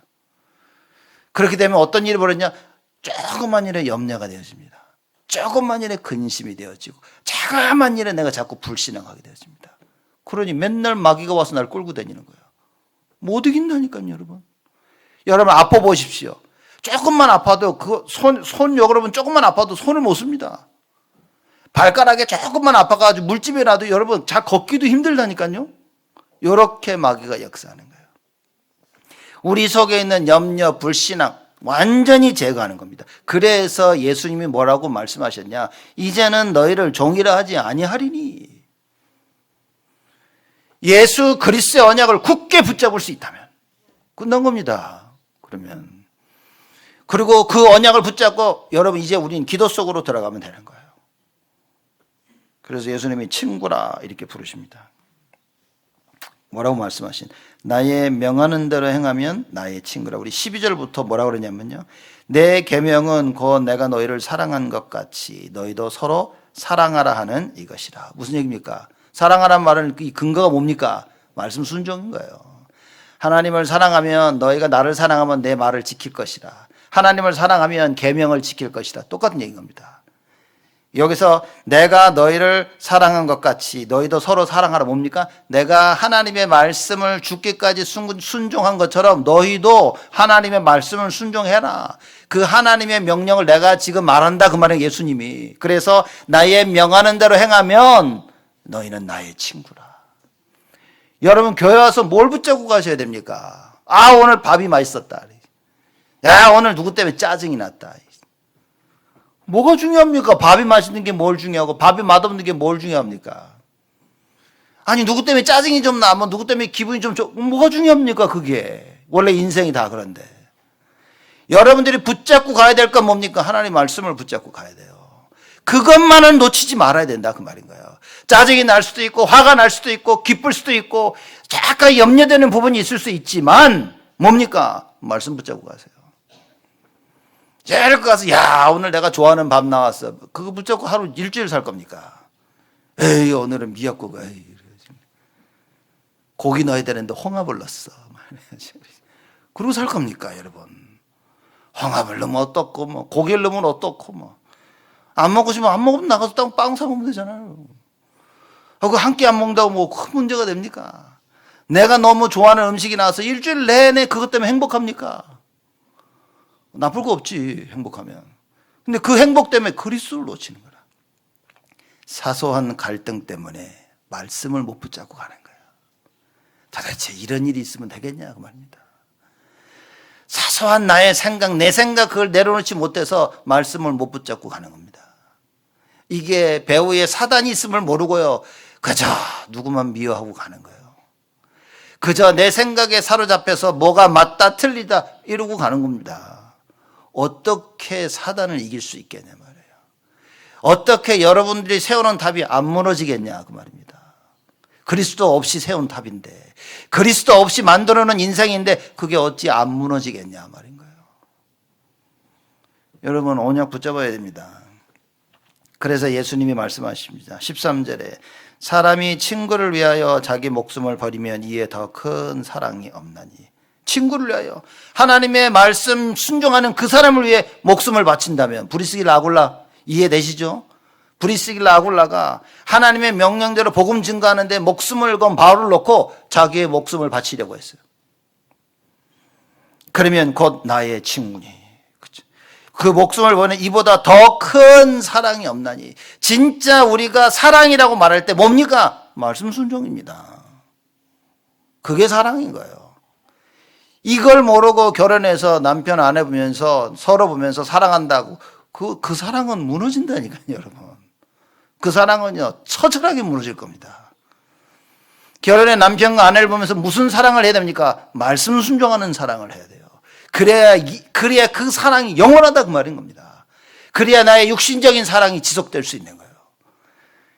그렇게 되면 어떤 일이 벌어지냐? 조그만 일에 염려가 되어집니다. 조그만 일에 근심이 되어지고 자그마한 일에 내가 자꾸 불신앙하게 되어집니다. 그러니 맨날 마귀가 와서 날 끌고 다니는 거예요. 못 이긴다니까요. 여러분 아파 보십시오. 조금만 아파도 손 여러분 조금만 아파도 손을 못 씁니다. 발가락에 조금만 아파가지고 물집에 놔도 여러분 잘 걷기도 힘들다니까요. 이렇게 마귀가 역사하는 거예요. 우리 속에 있는 염려, 불신앙 완전히 제거하는 겁니다. 그래서 예수님이 뭐라고 말씀하셨냐? 이제는 너희를 종이라 하지 아니하리니. 예수 그리스도의 언약을 굳게 붙잡을 수 있다면 끝난 겁니다. 그러면 그리고 그 언약을 붙잡고 여러분 이제 우리는 기도 속으로 들어가면 되는 거예요. 그래서 예수님이 친구라 이렇게 부르십니다. 뭐라고 말씀하신? 나의 명하는 대로 행하면 나의 친구라. 우리 12절부터 뭐라고 그러냐면요. 내 계명은 곧 내가 너희를 사랑한 것 같이 너희도 서로 사랑하라 하는 이것이라. 무슨 얘기입니까? 사랑하라는 말은 이 근거가 뭡니까? 말씀 순종인 거예요. 하나님을 사랑하면 너희가 나를 사랑하면 내 말을 지킬 것이라. 하나님을 사랑하면 계명을 지킬 것이다. 똑같은 얘기인 겁니다. 여기서 내가 너희를 사랑한 것 같이 너희도 서로 사랑하라. 뭡니까? 내가 하나님의 말씀을 죽기까지 순종한 것처럼 너희도 하나님의 말씀을 순종해라. 그 하나님의 명령을 내가 지금 말한다 그 말은 예수님이. 그래서 나의 명하는 대로 행하면 너희는 나의 친구라. 여러분 교회 와서 뭘 붙잡고 가셔야 됩니까? 아 오늘 밥이 맛있었다. 야 오늘 누구 때문에 짜증이 났다. 뭐가 중요합니까? 밥이 맛있는 게 뭘 중요하고 밥이 맛없는 게 뭘 중요합니까? 아니 누구 때문에 짜증이 좀 나면 누구 때문에 기분이 좀 뭐가 중요합니까? 그게 원래 인생이 다 그런데 여러분들이 붙잡고 가야 될 건 뭡니까? 하나님의 말씀을 붙잡고 가야 돼요. 그것만은 놓치지 말아야 된다 그 말인 거예요. 짜증이 날 수도 있고 화가 날 수도 있고 기쁠 수도 있고 약간 염려되는 부분이 있을 수 있지만 뭡니까? 말씀 붙잡고 가세요. 제일 가서 야 오늘 내가 좋아하는 밥 나왔어. 그거 붙잡고 하루 일주일 살 겁니까? 에이 오늘은 미역국 고기 넣어야 되는데 홍합을 넣었어. 그러고 살 겁니까 여러분? 홍합을 넣으면 어떻고 뭐 고기를 넣으면 어떻고 뭐 안 먹고 싶으면 안 먹으면 나가서 빵 사 먹으면 되잖아요. 그거 한 끼 안 먹는다고 뭐 큰 문제가 됩니까? 내가 너무 좋아하는 음식이 나와서 일주일 내내 그것 때문에 행복합니까? 나쁠 거 없지 행복하면. 근데 그 행복 때문에 그리스도를 놓치는 거라. 사소한 갈등 때문에 말씀을 못 붙잡고 가는 거예요. 도대체 이런 일이 있으면 되겠냐 그 말입니다. 사소한 나의 생각, 내 생각 그걸 내려놓지 못해서 말씀을 못 붙잡고 가는 겁니다. 이게 배후에 사단이 있음을 모르고요. 그저 누구만 미워하고 가는 거예요. 그저 내 생각에 사로잡혀서 뭐가 맞다 틀리다 이러고 가는 겁니다. 어떻게 사단을 이길 수 있겠냐 말이에요. 어떻게 여러분들이 세우는 답이 안 무너지겠냐 그 말입니다. 그리스도 없이 세운 답인데 그리스도 없이 만들어놓은 인생인데 그게 어찌 안 무너지겠냐 말인 거예요. 여러분 언약 붙잡아야 됩니다. 그래서 예수님이 말씀하십니다. 13절에 사람이 친구를 위하여 자기 목숨을 버리면 이에 더 큰 사랑이 없나니. 친구를 위하여 하나님의 말씀 순종하는 그 사람을 위해 목숨을 바친다면 브리스길라 아굴라 이해되시죠? 브리스길라 아굴라가 하나님의 명령대로 복음 증거하는데 목숨을 건 바울을 놓고 자기의 목숨을 바치려고 했어요. 그러면 곧 나의 친구니. 그 목숨을 버리는 이보다 더 큰 사랑이 없나니. 진짜 우리가 사랑이라고 말할 때 뭡니까? 말씀 순종입니다. 그게 사랑인 거예요. 이걸 모르고 결혼해서 남편 아내 보면서 서로 보면서 사랑한다고 그 사랑은 무너진다니까요 여러분. 그 사랑은요 처절하게 무너질 겁니다. 결혼해 남편과 아내를 보면서 무슨 사랑을 해야 됩니까? 말씀 순종하는 사랑을 해야 돼요. 그래야 그 사랑이 영원하다 그 말인 겁니다. 그래야 나의 육신적인 사랑이 지속될 수 있는 거예요.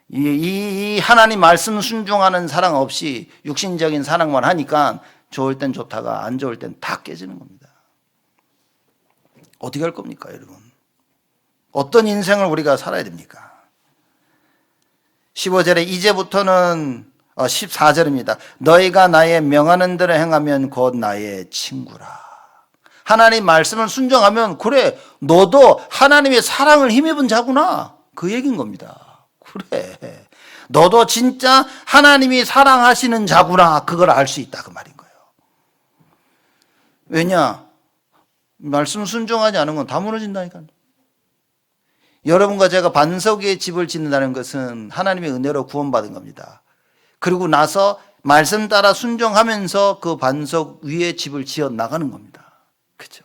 이 하나님 말씀 순종하는 사랑 없이 육신적인 사랑만 하니까 좋을 땐 좋다가 안 좋을 땐 다 깨지는 겁니다. 어떻게 할 겁니까 여러분? 어떤 인생을 우리가 살아야 됩니까? 15절에 이제부터는 14절입니다. 너희가 나의 명하는 대로 행하면 곧 나의 친구라. 하나님 말씀을 순종하면 그래 너도 하나님의 사랑을 힘입은 자구나 그 얘기인 겁니다. 그래 너도 진짜 하나님이 사랑하시는 자구나 그걸 알 수 있다 그 말인 거예요. 왜냐? 말씀 순종하지 않은 건 다 무너진다니까요. 여러분과 제가 반석 위에 집을 짓는다는 것은 하나님의 은혜로 구원받은 겁니다. 그리고 나서 말씀 따라 순종하면서 그 반석 위에 집을 지어 나가는 겁니다. 그렇죠?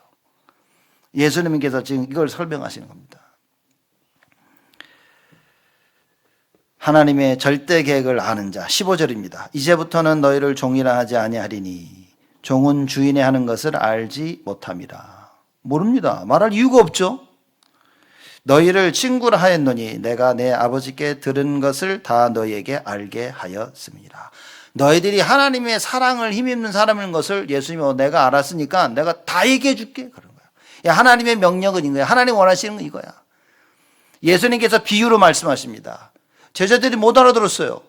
예수님께서 지금 이걸 설명하시는 겁니다. 하나님의 절대 계획을 아는 자 15절입니다. 이제부터는 너희를 종이라 하지 아니하리니 종은 주인의 하는 것을 알지 못함이라. 모릅니다. 말할 이유가 없죠. 너희를 친구라 하였노니 내가 내 아버지께 들은 것을 다 너희에게 알게 하였습니다. 너희들이 하나님의 사랑을 힘입는 사람인 것을 예수님이 내가 알았으니까 내가 다 얘기해 줄게 그런 거야. 하나님의 명령은 이거야. 하나님 원하시는 건 이거야. 예수님께서 비유로 말씀하십니다. 제자들이 못 알아들었어요.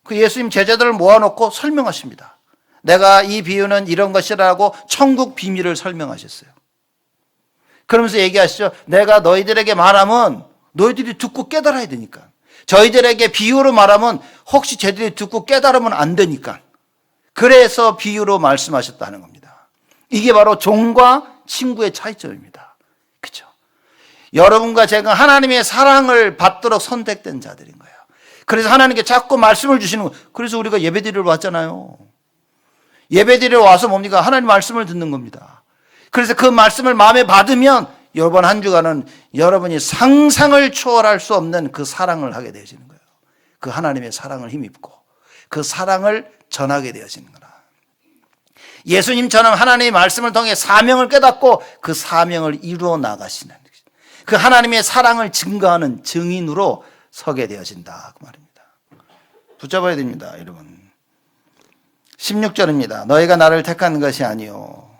그 예수님 제자들을 모아놓고 설명하십니다. 내가 이 비유는 이런 것이라고 천국 비밀을 설명하셨어요. 그러면서 얘기하시죠. 내가 너희들에게 말하면 너희들이 듣고 깨달아야 되니까. 저희들에게 비유로 말하면 혹시 쟤들이 듣고 깨달으면 안 되니까. 그래서 비유로 말씀하셨다는 겁니다. 이게 바로 종과 친구의 차이점입니다. 그렇죠? 여러분과 제가 하나님의 사랑을 받도록 선택된 자들인 거예요. 그래서 하나님께 자꾸 말씀을 주시는 거예요. 그래서 우리가 예배드리러 왔잖아요. 예배드리러 와서 뭡니까? 하나님 말씀을 듣는 겁니다. 그래서 그 말씀을 마음에 받으면 이번 한 주간은 여러분이 상상을 초월할 수 없는 그 사랑을 하게 되어지는 거예요. 그 하나님의 사랑을 힘입고 그 사랑을 전하게 되어지는 거라. 예수님처럼 하나님의 말씀을 통해 사명을 깨닫고 그 사명을 이루어 나가시는 그 하나님의 사랑을 증거하는 증인으로 서게 되어진다 그 말입니다. 붙잡아야 됩니다, 여러분. 16절입니다. 너희가 나를 택한 것이 아니요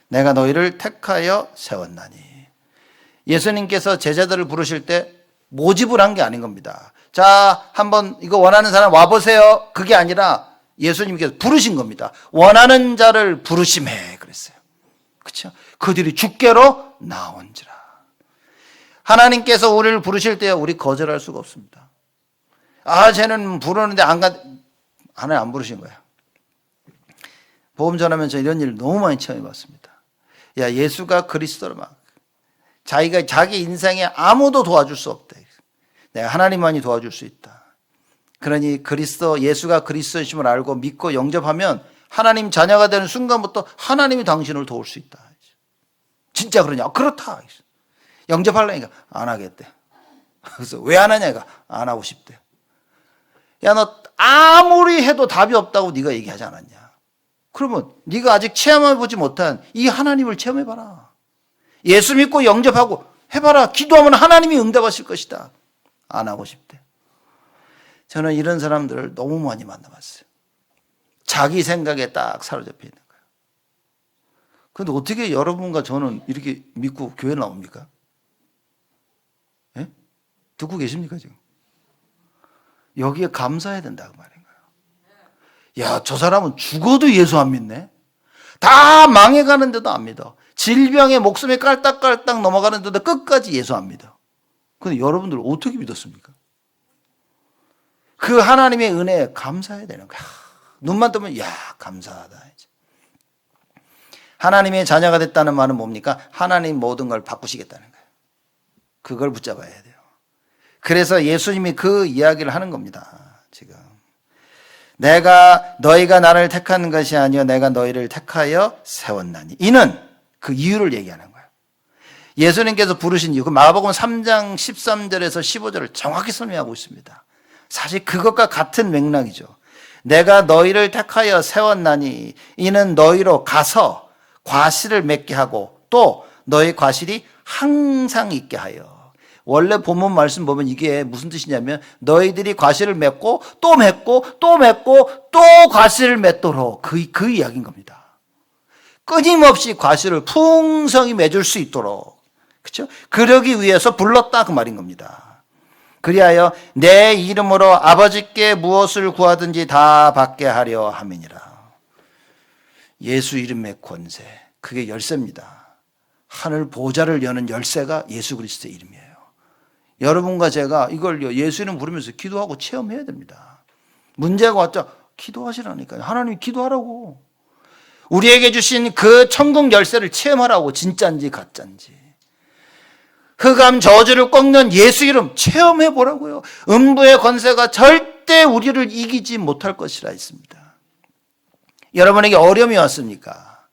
내가 너희를 택하여 세웠나니. 예수님께서 제자들을 부르실 때 모집을 한 게 아닌 겁니다. 자, 한번 이거 원하는 사람 와보세요. 그게 아니라 예수님께서 부르신 겁니다. 원하는 자를 부르심해 그랬어요. 그렇죠? 그들이 주께로 나온지라. 하나님께서 우리를 부르실 때 우리 거절할 수가 없습니다. 아, 쟤는 부르는데 하나님 안 부르신 거야. 복음 전하면서 이런 일 너무 많이 체험해봤습니다. 야, 예수가 그리스도로 막 자기 인생에 아무도 도와줄 수 없대. 내가 하나님만이 도와줄 수 있다. 그러니 예수가 그리스도이심을 알고 믿고 영접하면 하나님 자녀가 되는 순간부터 하나님이 당신을 도울 수 있다. 진짜 그러냐? 그렇다. 영접하려니까 안 하겠대. 그래서 왜 안 하냐? 안 하고 싶대. 야, 너 아무리 해도 답이 없다고 네가 얘기하지 않았냐? 그러면 네가 아직 체험해보지 못한 이 하나님을 체험해봐라. 예수 믿고 영접하고 해봐라. 기도하면 하나님이 응답하실 것이다. 안 하고 싶대. 저는 이런 사람들을 너무 많이 만나봤어요. 자기 생각에 딱 사로잡혀 있는 거예요. 그런데 어떻게 여러분과 저는 이렇게 믿고 교회 나옵니까? 예? 듣고 계십니까 지금? 여기에 감사해야 된다고 말인 거예요. 야, 저 사람은 죽어도 예수 안 믿네? 다 망해가는데도 안 믿어. 질병에 목숨에 깔딱깔딱 넘어가는데도 끝까지 예수 안 믿어. 근데 여러분들 어떻게 믿었습니까? 그 하나님의 은혜에 감사해야 되는 거야. 눈만 뜨면 야, 감사하다. 하나님의 자녀가 됐다는 말은 뭡니까? 하나님 모든 걸 바꾸시겠다는 거예요. 그걸 붙잡아야 돼요. 그래서 예수님이 그 이야기를 하는 겁니다. 지금 너희가 나를 택한 것이 아니요 내가 너희를 택하여 세웠나니. 이는 그 이유를 얘기하는 거예요. 예수님께서 부르신 이유, 그 마가복음 3장 13절에서 15절을 정확히 설명하고 있습니다. 사실 그것과 같은 맥락이죠. 내가 너희를 택하여 세웠나니 이는 너희로 가서 과실을 맺게 하고 또 너희 과실이 항상 있게 하여. 원래 본문 말씀 보면 이게 무슨 뜻이냐면 너희들이 과실을 맺고 또 맺고 또 맺고 또 과실을 맺도록 그 이야기인 겁니다. 끊임없이 과실을 풍성히 맺을 수 있도록, 그렇죠? 그러기 위해서 불렀다 그 말인 겁니다. 그리하여 내 이름으로 아버지께 무엇을 구하든지 다 받게 하려 함이니라. 예수 이름의 권세, 그게 열쇠입니다. 하늘 보좌를 여는 열쇠가 예수 그리스도의 이름이에요. 여러분과 제가 이걸 예수 이름 부르면서 기도하고 체험해야 됩니다. 문제가 왔자 기도하시라니까요. 하나님이 기도하라고. 우리에게 주신 그 천국 열쇠를 체험하라고. 진짜인지 가짜인지. 흑암 저주를 꺾는 예수 이름 체험해보라고요. 음부의 권세가 절대 우리를 이기지 못할 것이라 했습니다. 여러분에게 어려움이 왔습니까?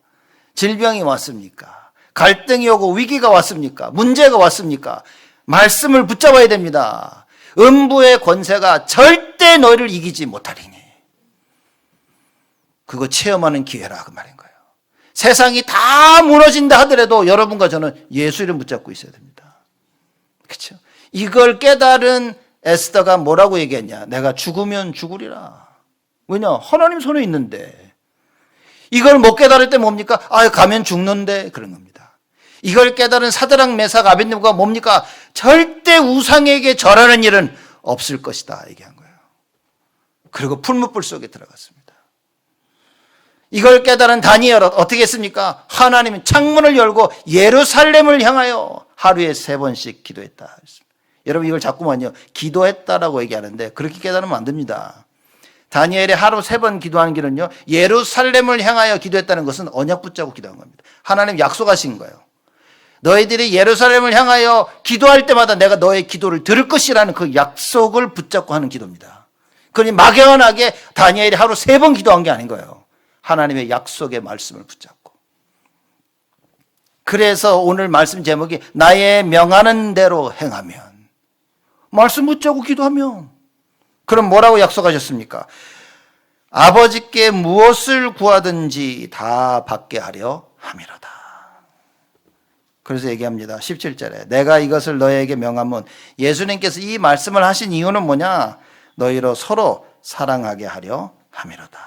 질병이 왔습니까? 갈등이 오고 위기가 왔습니까? 문제가 왔습니까? 말씀을 붙잡아야 됩니다. 음부의 권세가 절대 너희를 이기지 못하리니. 그거 체험하는 기회라 그 말인 거예요. 세상이 다 무너진다 하더라도 여러분과 저는 예수 이름 붙잡고 있어야 됩니다. 그렇죠? 이걸 깨달은 에스더가 뭐라고 얘기했냐? 내가 죽으면 죽으리라. 왜냐? 하나님 손에 있는데. 이걸 못 깨달을 때 뭡니까? 가면 죽는데. 그런 겁니다. 이걸 깨달은 사드락 메삭 아벳네고가 뭡니까? 절대 우상에게 절하는 일은 없을 것이다 얘기한 거예요. 그리고 풀무불 속에 들어갔습니다. 이걸 깨달은 다니엘은 어떻게 했습니까? 하나님은 창문을 열고 예루살렘을 향하여 하루에 3번씩 기도했다. 여러분 이걸 자꾸만요 기도했다라고 얘기하는데 그렇게 깨달으면 안 됩니다. 다니엘이 하루 3번 기도하는 길은요 예루살렘을 향하여 기도했다는 것은 언약 붙잡고 기도한 겁니다. 하나님 약속하신 거예요. 너희들이 예루살렘을 향하여 기도할 때마다 내가 너의 기도를 들을 것이라는 그 약속을 붙잡고 하는 기도입니다. 그러니 막연하게 다니엘이 하루 3번 기도한 게 아닌 거예요. 하나님의 약속의 말씀을 붙잡고. 그래서 오늘 말씀 제목이 나의 명하는 대로 행하면, 말씀 붙잡고 기도하면, 그럼 뭐라고 약속하셨습니까? 아버지께 무엇을 구하든지 다 받게 하려 함이로다. 그래서 얘기합니다. 17절에 내가 이것을 너희에게 명하면, 예수님께서 이 말씀을 하신 이유는 뭐냐? 너희로 서로 사랑하게 하려 함이로다.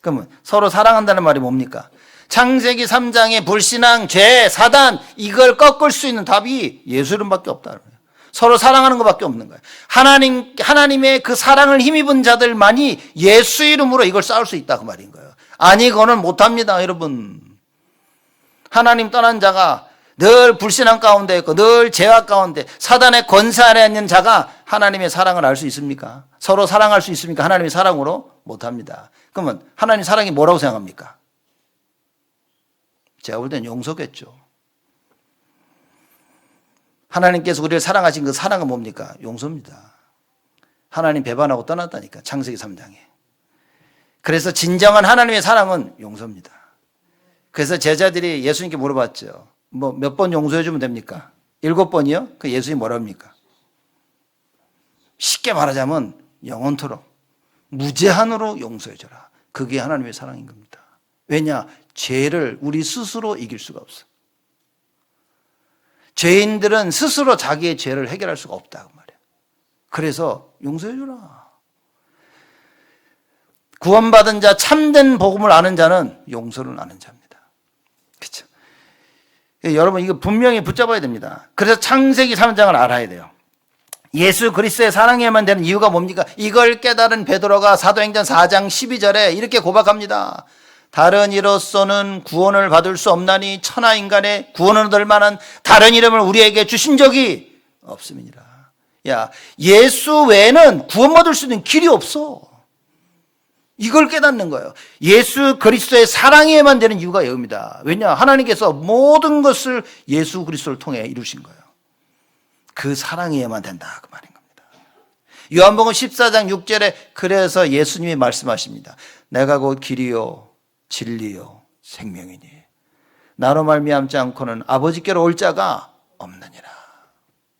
그러면 서로 사랑한다는 말이 뭡니까? 창세기 3장의 불신앙, 죄, 사단, 이걸 꺾을 수 있는 답이 예수 이름밖에 없다는 거예요. 서로 사랑하는 것밖에 없는 거예요. 하나님의 그 사랑을 힘입은 자들만이 예수 이름으로 이걸 싸울 수 있다 그 말인 거예요. 아니, 그거는 못합니다, 여러분. 하나님 떠난 자가 늘 불신앙 가운데 있고 늘 죄악 가운데 사단의 권세 아래 있는 자가 하나님의 사랑을 알 수 있습니까? 서로 사랑할 수 있습니까? 하나님의 사랑으로 못합니다. 그러면 하나님 사랑이 뭐라고 생각합니까? 제가 볼 땐 용서겠죠. 하나님께서 우리를 사랑하신 그 사랑은 뭡니까? 용서입니다. 하나님 배반하고 떠났다니까, 창세기 3장에. 그래서 진정한 하나님의 사랑은 용서입니다. 그래서 제자들이 예수님께 물어봤죠. 뭐 몇 번 용서해 주면 됩니까? 7번이요? 그 예수님이 뭐라 합니까? 쉽게 말하자면 영원토록 무제한으로 용서해 줘라. 그게 하나님의 사랑인 겁니다. 왜냐? 죄를 우리 스스로 이길 수가 없어. 죄인들은 스스로 자기의 죄를 해결할 수가 없다 그 말이에요. 그래서 용서해 주라. 구원받은 자, 참된 복음을 아는 자는 용서를 아는 자입니다. 그렇죠? 여러분, 이거 분명히 붙잡아야 됩니다. 그래서 창세기 3장을 알아야 돼요. 예수 그리스도의 사랑에만 되는 이유가 뭡니까? 이걸 깨달은 베드로가 사도행전 4장 12절에 이렇게 고백합니다. 다른 이로서는 구원을 받을 수 없나니 천하 인간의 구원을 얻을 만한 다른 이름을 우리에게 주신 적이 없음이니라. 야, 예수 외에는 구원받을 수 있는 길이 없어. 이걸 깨닫는 거예요. 예수 그리스도의 사랑에만 되는 이유가 여기입니다. 왜냐? 하나님께서 모든 것을 예수 그리스도를 통해 이루신 거예요. 그 사랑에만 된다 그 말인 겁니다. 요한복음 14장 6절에 그래서 예수님이 말씀하십니다. 내가 곧 길이요 진리요 생명이니 나로 말미암지 않고는 아버지께로 올 자가 없느니라.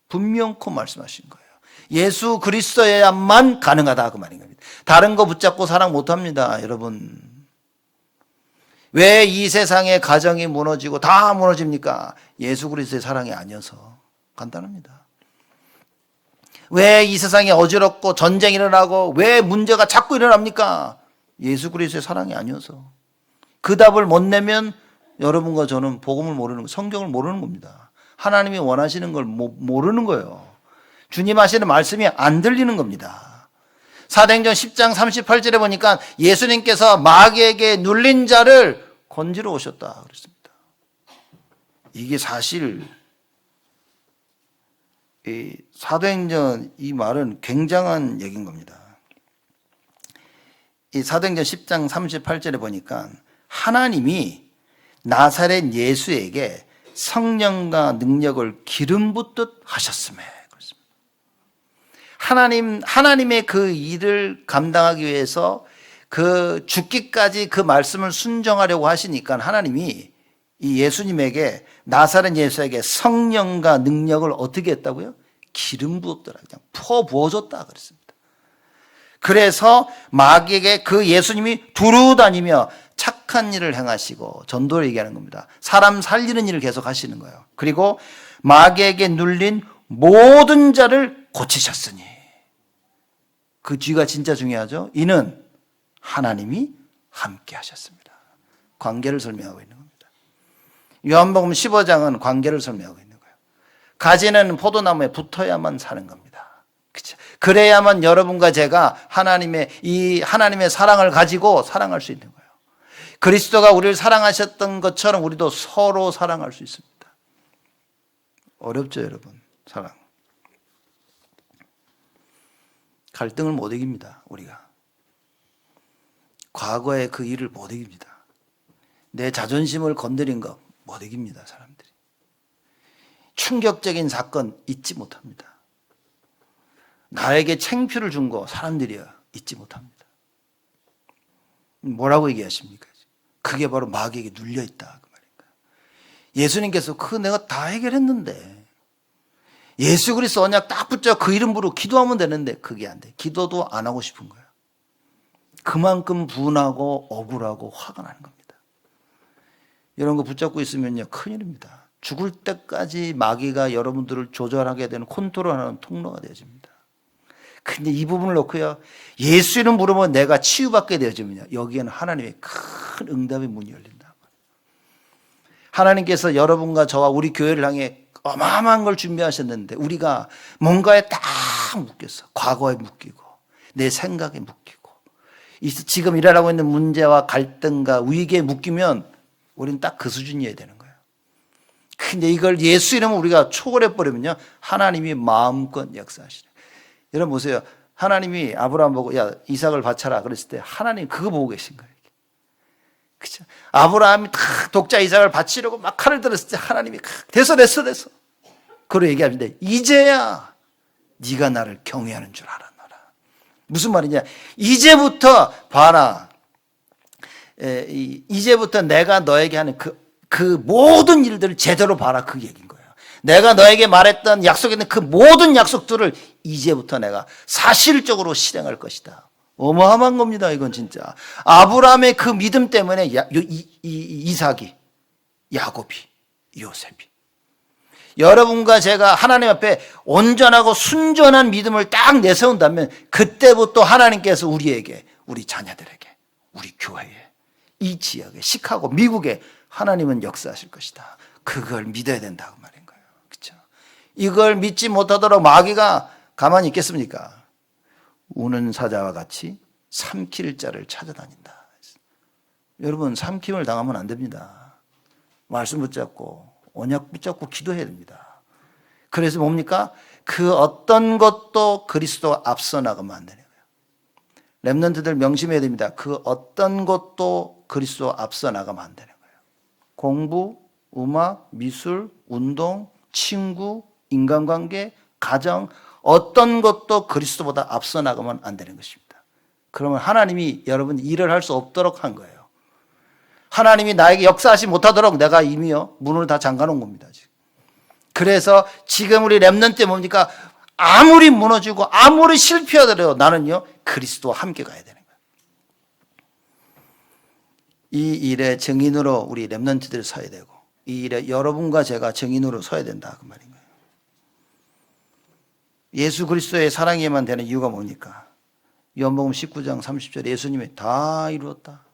분명코 말씀하신 거예요. 예수 그리스도에야만 가능하다 그 말인 겁니다. 다른 거 붙잡고 사랑 못합니다, 여러분. 왜 이 세상의 가정이 무너지고 다 무너집니까? 예수 그리스도의 사랑이 아니어서. 간단합니다. 왜 이 세상이 어지럽고 전쟁이 일어나고 왜 문제가 자꾸 일어납니까? 예수 그리스도의 사랑이 아니어서. 그 답을 못 내면 여러분과 저는 복음을 모르는 거, 성경을 모르는 겁니다. 하나님이 원하시는 걸 모르는 거예요. 주님 하시는 말씀이 안 들리는 겁니다. 사도행전 10장 38절에 보니까 예수님께서 마귀에게 눌린 자를 건지러 오셨다 그랬습니다. 이게 사실 이 사도행전 이 말은 굉장한 얘기인 겁니다. 이 사도행전 10장 38절에 보니까 하나님이 나사렛 예수에게 성령과 능력을 기름 붓듯 하셨음에 그렇습니다. 하나님의 그 일을 감당하기 위해서 그 죽기까지 그 말씀을 순종하려고 하시니까 하나님이 이 예수님에게 나사렛 예수에게 성령과 능력을 어떻게 했다고요? 기름 부었더라. 그냥 퍼 부어줬다 그랬습니다. 그래서 마귀에게 그 예수님이 두루 다니며 착한 일을 행하시고 전도를 얘기하는 겁니다. 사람 살리는 일을 계속 하시는 거예요. 그리고 마귀에게 눌린 모든 자를 고치셨으니 그 뒤가 진짜 중요하죠. 이는 하나님이 함께 하셨습니다. 관계를 설명하고 있는 겁니다. 요한복음 15장은 관계를 설명하고 있는 거예요. 가지는 포도나무에 붙어야만 사는 겁니다. 그렇죠? 그래야만 여러분과 제가 하나님의 사랑을 가지고 사랑할 수 있는 거예요. 그리스도가 우리를 사랑하셨던 것처럼 우리도 서로 사랑할 수 있습니다. 어렵죠, 여러분? 사랑. 갈등을 못 이깁니다, 우리가. 과거의 그 일을 못 이깁니다. 내 자존심을 건드린 거 못 이깁니다, 사람들이. 충격적인 사건 잊지 못합니다. 나에게 창피를 준 거 사람들이야 잊지 못합니다. 뭐라고 얘기하십니까? 그게 바로 마귀에게 눌려있다 그 말인가요? 예수님께서 그거 내가 다 해결했는데 예수 그리스도 언약 딱 붙잡고 그 이름 부르고 기도하면 되는데 그게 안 돼. 기도도 안 하고 싶은 거예요. 그만큼 분하고 억울하고 화가 나는 겁니다. 이런 거 붙잡고 있으면요, 큰일입니다. 죽을 때까지 마귀가 여러분들을 조절하게 되는, 컨트롤하는 통로가 되어집니다. 근데 이 부분을 놓고요, 예수 이름 부르면 내가 치유받게 되어지면요, 여기에는 하나님의 큰 응답의 문이 열린다. 하나님께서 여러분과 저와 우리 교회를 향해 어마어마한 걸 준비하셨는데 우리가 뭔가에 딱 묶였어. 과거에 묶이고 내 생각에 묶이고 지금 일어나고 있는 문제와 갈등과 위기에 묶이면 우리는 딱 그 수준이어야 되는 거예요. 근데 이걸 예수 이름으로 우리가 초월해 버리면요, 하나님이 마음껏 역사하시네. 여러분 보세요. 하나님이 아브라함 보고 야 이삭을 바쳐라 그랬을 때 하나님 그거 보고 계신 거예요. 그렇죠? 아브라함이 다 독자 이삭을 바치려고 막 칼을 들었을 때 하나님이 됐어. 그러고 얘기하는데 이제야 네가 나를 경외하는 줄 알았노라. 무슨 말이냐? 이제부터 봐라. 이제부터 내가 너에게 하는 그 모든 일들을 제대로 봐라, 그 얘기인 거예요. 내가 너에게 말했던 약속했던 그 모든 약속들을 이제부터 내가 사실적으로 실행할 것이다. 어마어마한 겁니다. 이건 진짜 아브라함의 그 믿음 때문에 이삭이, 야곱이, 요셉이, 여러분과 제가 하나님 앞에 온전하고 순전한 믿음을 딱 내세운다면 그때부터 하나님께서 우리에게, 우리 자녀들에게, 우리 교회에, 이 지역에, 시카고, 미국에 하나님은 역사하실 것이다. 그걸 믿어야 된다고 말인 거예요. 그렇죠? 이걸 믿지 못하도록 마귀가 가만히 있겠습니까? 우는 사자와 같이 삼킬 자를 찾아다닌다. 여러분, 삼킴을 당하면 안 됩니다. 말씀 붙잡고 언약 붙잡고 기도해야 됩니다. 그래서 뭡니까? 그 어떤 것도 그리스도 앞서 나가면 안 되는 거예요. 랩런트들 명심해야 됩니다. 그 어떤 것도 그리스도 앞서 나가면 안 되는 거예요. 공부, 음악, 미술, 운동, 친구, 인간관계, 가정, 어떤 것도 그리스도보다 앞서 나가면 안 되는 것입니다. 그러면 하나님이 여러분 일을 할 수 없도록 한 거예요. 하나님이 나에게 역사하지 못하도록 내가 이미요 문을 다 잠가 놓은 겁니다. 지금. 그래서 지금 우리 랩런트 뭡니까? 아무리 무너지고 아무리 실패하더라도 나는요 그리스도와 함께 가야 되는 거예요. 이 일에 증인으로 우리 랩런트들 서야 되고, 이 일에 여러분과 제가 증인으로 서야 된다 그 말인 거예요. 예수 그리스도의 사랑에만 되는 이유가 뭡니까? 요한복음 19장 30절에 예수님이 다 이루었다.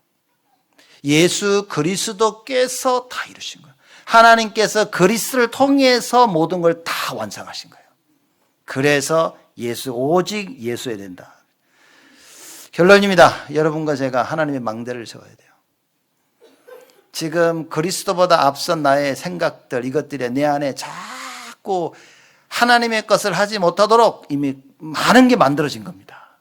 예수 그리스도께서 다 이루신 거예요. 하나님께서 그리스도를 통해서 모든 걸 다 완성하신 거예요. 그래서 예수, 오직 예수여야 된다. 결론입니다. 여러분과 제가 하나님의 망대를 세워야 돼요. 지금 그리스도보다 앞선 나의 생각들, 이것들이 내 안에 자꾸 하나님의 것을 하지 못하도록 이미 많은 게 만들어진 겁니다.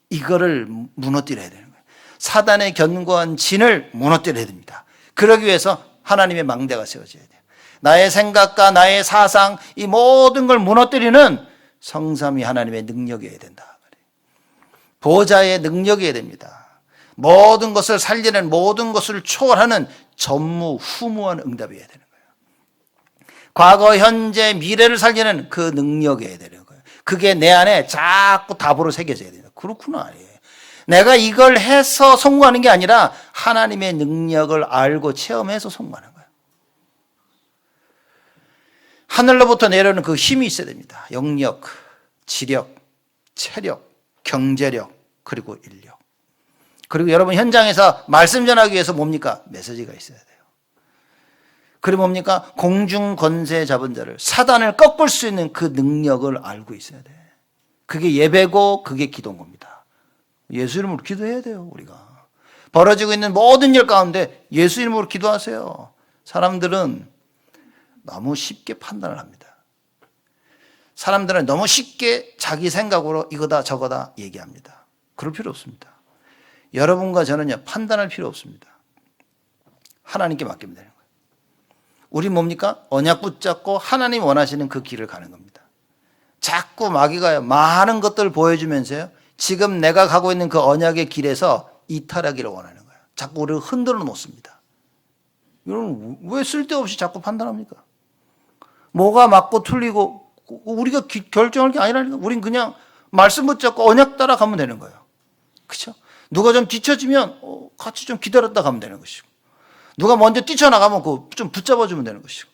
이거를 무너뜨려야 되는 거예요. 사단의 견고한 진을 무너뜨려야 됩니다. 그러기 위해서 하나님의 망대가 세워져야 돼요. 나의 생각과 나의 사상, 이 모든 걸 무너뜨리는 성삼위 하나님의 능력이어야 된다. 보좌의 능력이어야 됩니다. 모든 것을 살리는, 모든 것을 초월하는 전무후무한 응답이어야 되는 거예요. 과거, 현재, 미래를 살리는 그 능력이어야 되는 거예요. 그게 내 안에 자꾸 답으로 새겨져야 됩니다. 그렇구나. 내가 이걸 해서 성공하는 게 아니라 하나님의 능력을 알고 체험해서 성공하는 거예요. 하늘로부터 내려오는 그 힘이 있어야 됩니다. 영력, 지력, 체력, 경제력, 그리고 인력. 그리고 여러분 현장에서 말씀 전하기 위해서 뭡니까? 메시지가 있어야 돼요. 그리고 뭡니까? 공중 권세 잡은 자를, 사단을 꺾을 수 있는 그 능력을 알고 있어야 돼. 그게 예배고 그게 기도인 겁니다. 예수 이름으로 기도해야 돼요. 우리가 벌어지고 있는 모든 일 가운데 예수 이름으로 기도하세요. 사람들은 너무 쉽게 판단을 합니다. 사람들은 너무 쉽게 자기 생각으로 이거다 저거다 얘기합니다. 그럴 필요 없습니다. 여러분과 저는요 판단할 필요 없습니다. 하나님께 맡기면 되는 거예요. 우리 뭡니까? 언약 붙잡고 하나님 원하시는 그 길을 가는 겁니다. 자꾸 마귀가요 많은 것들을 보여주면서요 지금 내가 가고 있는 그 언약의 길에서 이탈하기를 원하는 거예요. 자꾸 우리를 흔들어 놓습니다. 여러분 왜 쓸데없이 자꾸 판단합니까? 뭐가 맞고 틀리고 우리가 결정할 게 아니라니까. 우린 그냥 말씀 붙잡고 언약 따라 가면 되는 거예요. 그렇죠? 누가 좀 뒤처지면 같이 좀 기다렸다 가면 되는 것이고, 누가 먼저 뛰쳐나가면 그 좀 붙잡아주면 되는 것이고,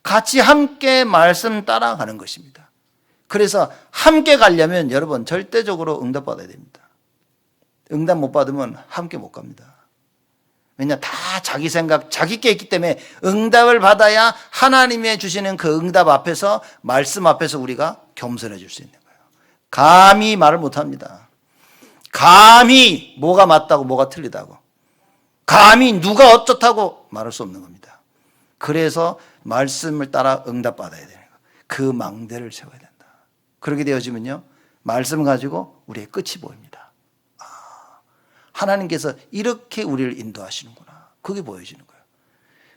같이 함께 말씀 따라가는 것입니다. 그래서 함께 가려면 여러분 절대적으로 응답받아야 됩니다. 응답 못 받으면 함께 못 갑니다. 왜냐, 다 자기 생각, 자기 게 있기 때문에 응답을 받아야 하나님의 주시는 그 응답 앞에서, 말씀 앞에서 우리가 겸손해질 수 있는 거예요. 감히 말을 못 합니다. 감히 뭐가 맞다고 뭐가 틀리다고, 감히 누가 어쩌다고 말할 수 없는 겁니다. 그래서 말씀을 따라 응답받아야 되는 거예요. 그 망대를 세워야 된다. 그렇게 되어지면요, 말씀 가지고 우리의 끝이 보입니다. 하나님께서 이렇게 우리를 인도하시는구나. 그게 보여지는 거예요.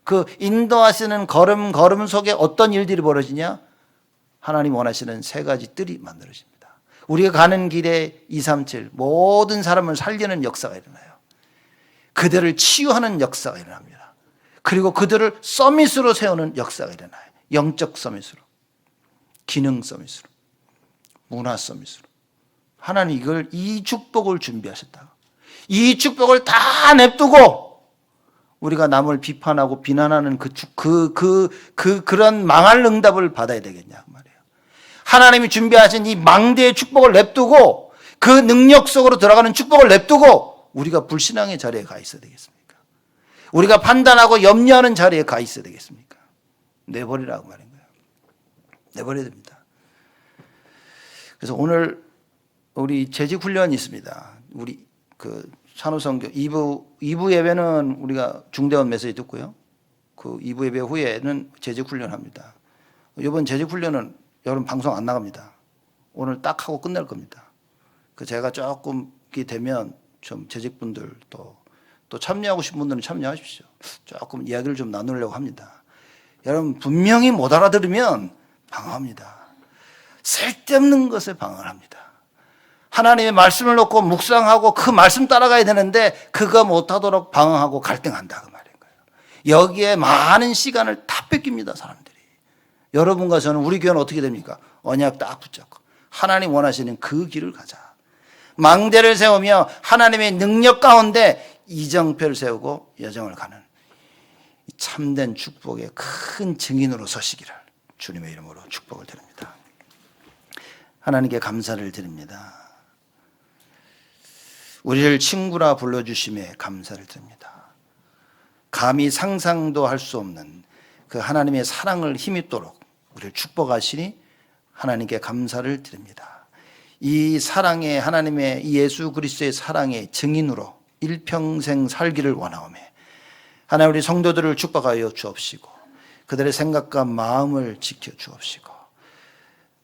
그 인도하시는 걸음 속에 어떤 일들이 벌어지냐? 하나님 원하시는 세 가지 뜰이 만들어집니다. 우리가 가는 길에 237 모든 사람을 살리는 역사가 일어나요. 그들을 치유하는 역사가 일어납니다. 그리고 그들을 서밋으로 세우는 역사가 일어나요. 영적 서밋으로, 기능 서밋으로, 문화 서밋으로. 하나님 이 축복을 준비하셨다. 이 축복을 다 냅두고 우리가 남을 비판하고 비난하는 그런 망할 응답을 받아야 되겠냐 그 말이에요. 하나님이 준비하신 이 망대의 축복을 냅두고, 그 능력 속으로 들어가는 축복을 냅두고 우리가 불신앙의 자리에 가 있어야 되겠습니까? 우리가 판단하고 염려하는 자리에 가 있어야 되겠습니까? 내버리라고 말인 거예요. 내버려야 됩니다. 그래서 오늘 우리 재직 훈련이 있습니다. 우리 그 산후선교 2부 예배는 우리가 중대원 메시지 듣고요. 그 2부 예배 후에는 재직 훈련합니다. 이번 재직 훈련은 여러분 방송 안 나갑니다. 오늘 딱 하고 끝낼 겁니다. 그 제가 조금 되면 좀 재직분들 또 참여하고 싶은 분들은 참여하십시오. 조금 이야기를 좀 나누려고 합니다. 여러분 분명히 못 알아들으면 방황합니다. 쓸데없는 것에 방황을 합니다. 하나님의 말씀을 놓고 묵상하고 그 말씀 따라가야 되는데 그거 못하도록 방황하고 갈등한다 그 말인 거예요. 여기에 많은 시간을 다 뺏깁니다 사람들이. 여러분과 저는, 우리 교회는 어떻게 됩니까? 언약 딱 붙잡고 하나님 원하시는 그 길을 가자. 망대를 세우며 하나님의 능력 가운데 이정표를 세우고 여정을 가는 참된 축복의 큰 증인으로 서시기를 주님의 이름으로 축복을 드립니다. 하나님께 감사를 드립니다. 우리를 친구라 불러주심에 감사를 드립니다. 감히 상상도 할 수 없는 그 하나님의 사랑을 힘입도록 우리를 축복하시니 하나님께 감사를 드립니다. 이 사랑의, 하나님의 이 예수 그리스도의 사랑의 증인으로 일평생 살기를 원하오매 하나님, 우리 성도들을 축복하여 주옵시고 그들의 생각과 마음을 지켜 주옵시고,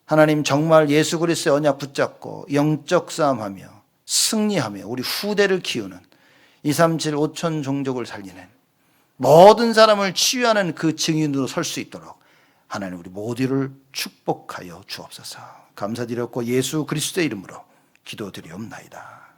하나님 정말 예수 그리스도의 언약 붙잡고 영적 싸움하며 승리하며 우리 후대를 키우는 237 5천 종족을 살리는 모든 사람을 치유하는 그 증인으로 설 수 있도록 하나님 우리 모두를 축복하여 주옵소서. 감사드렸고 예수 그리스도의 이름으로 기도드리옵나이다.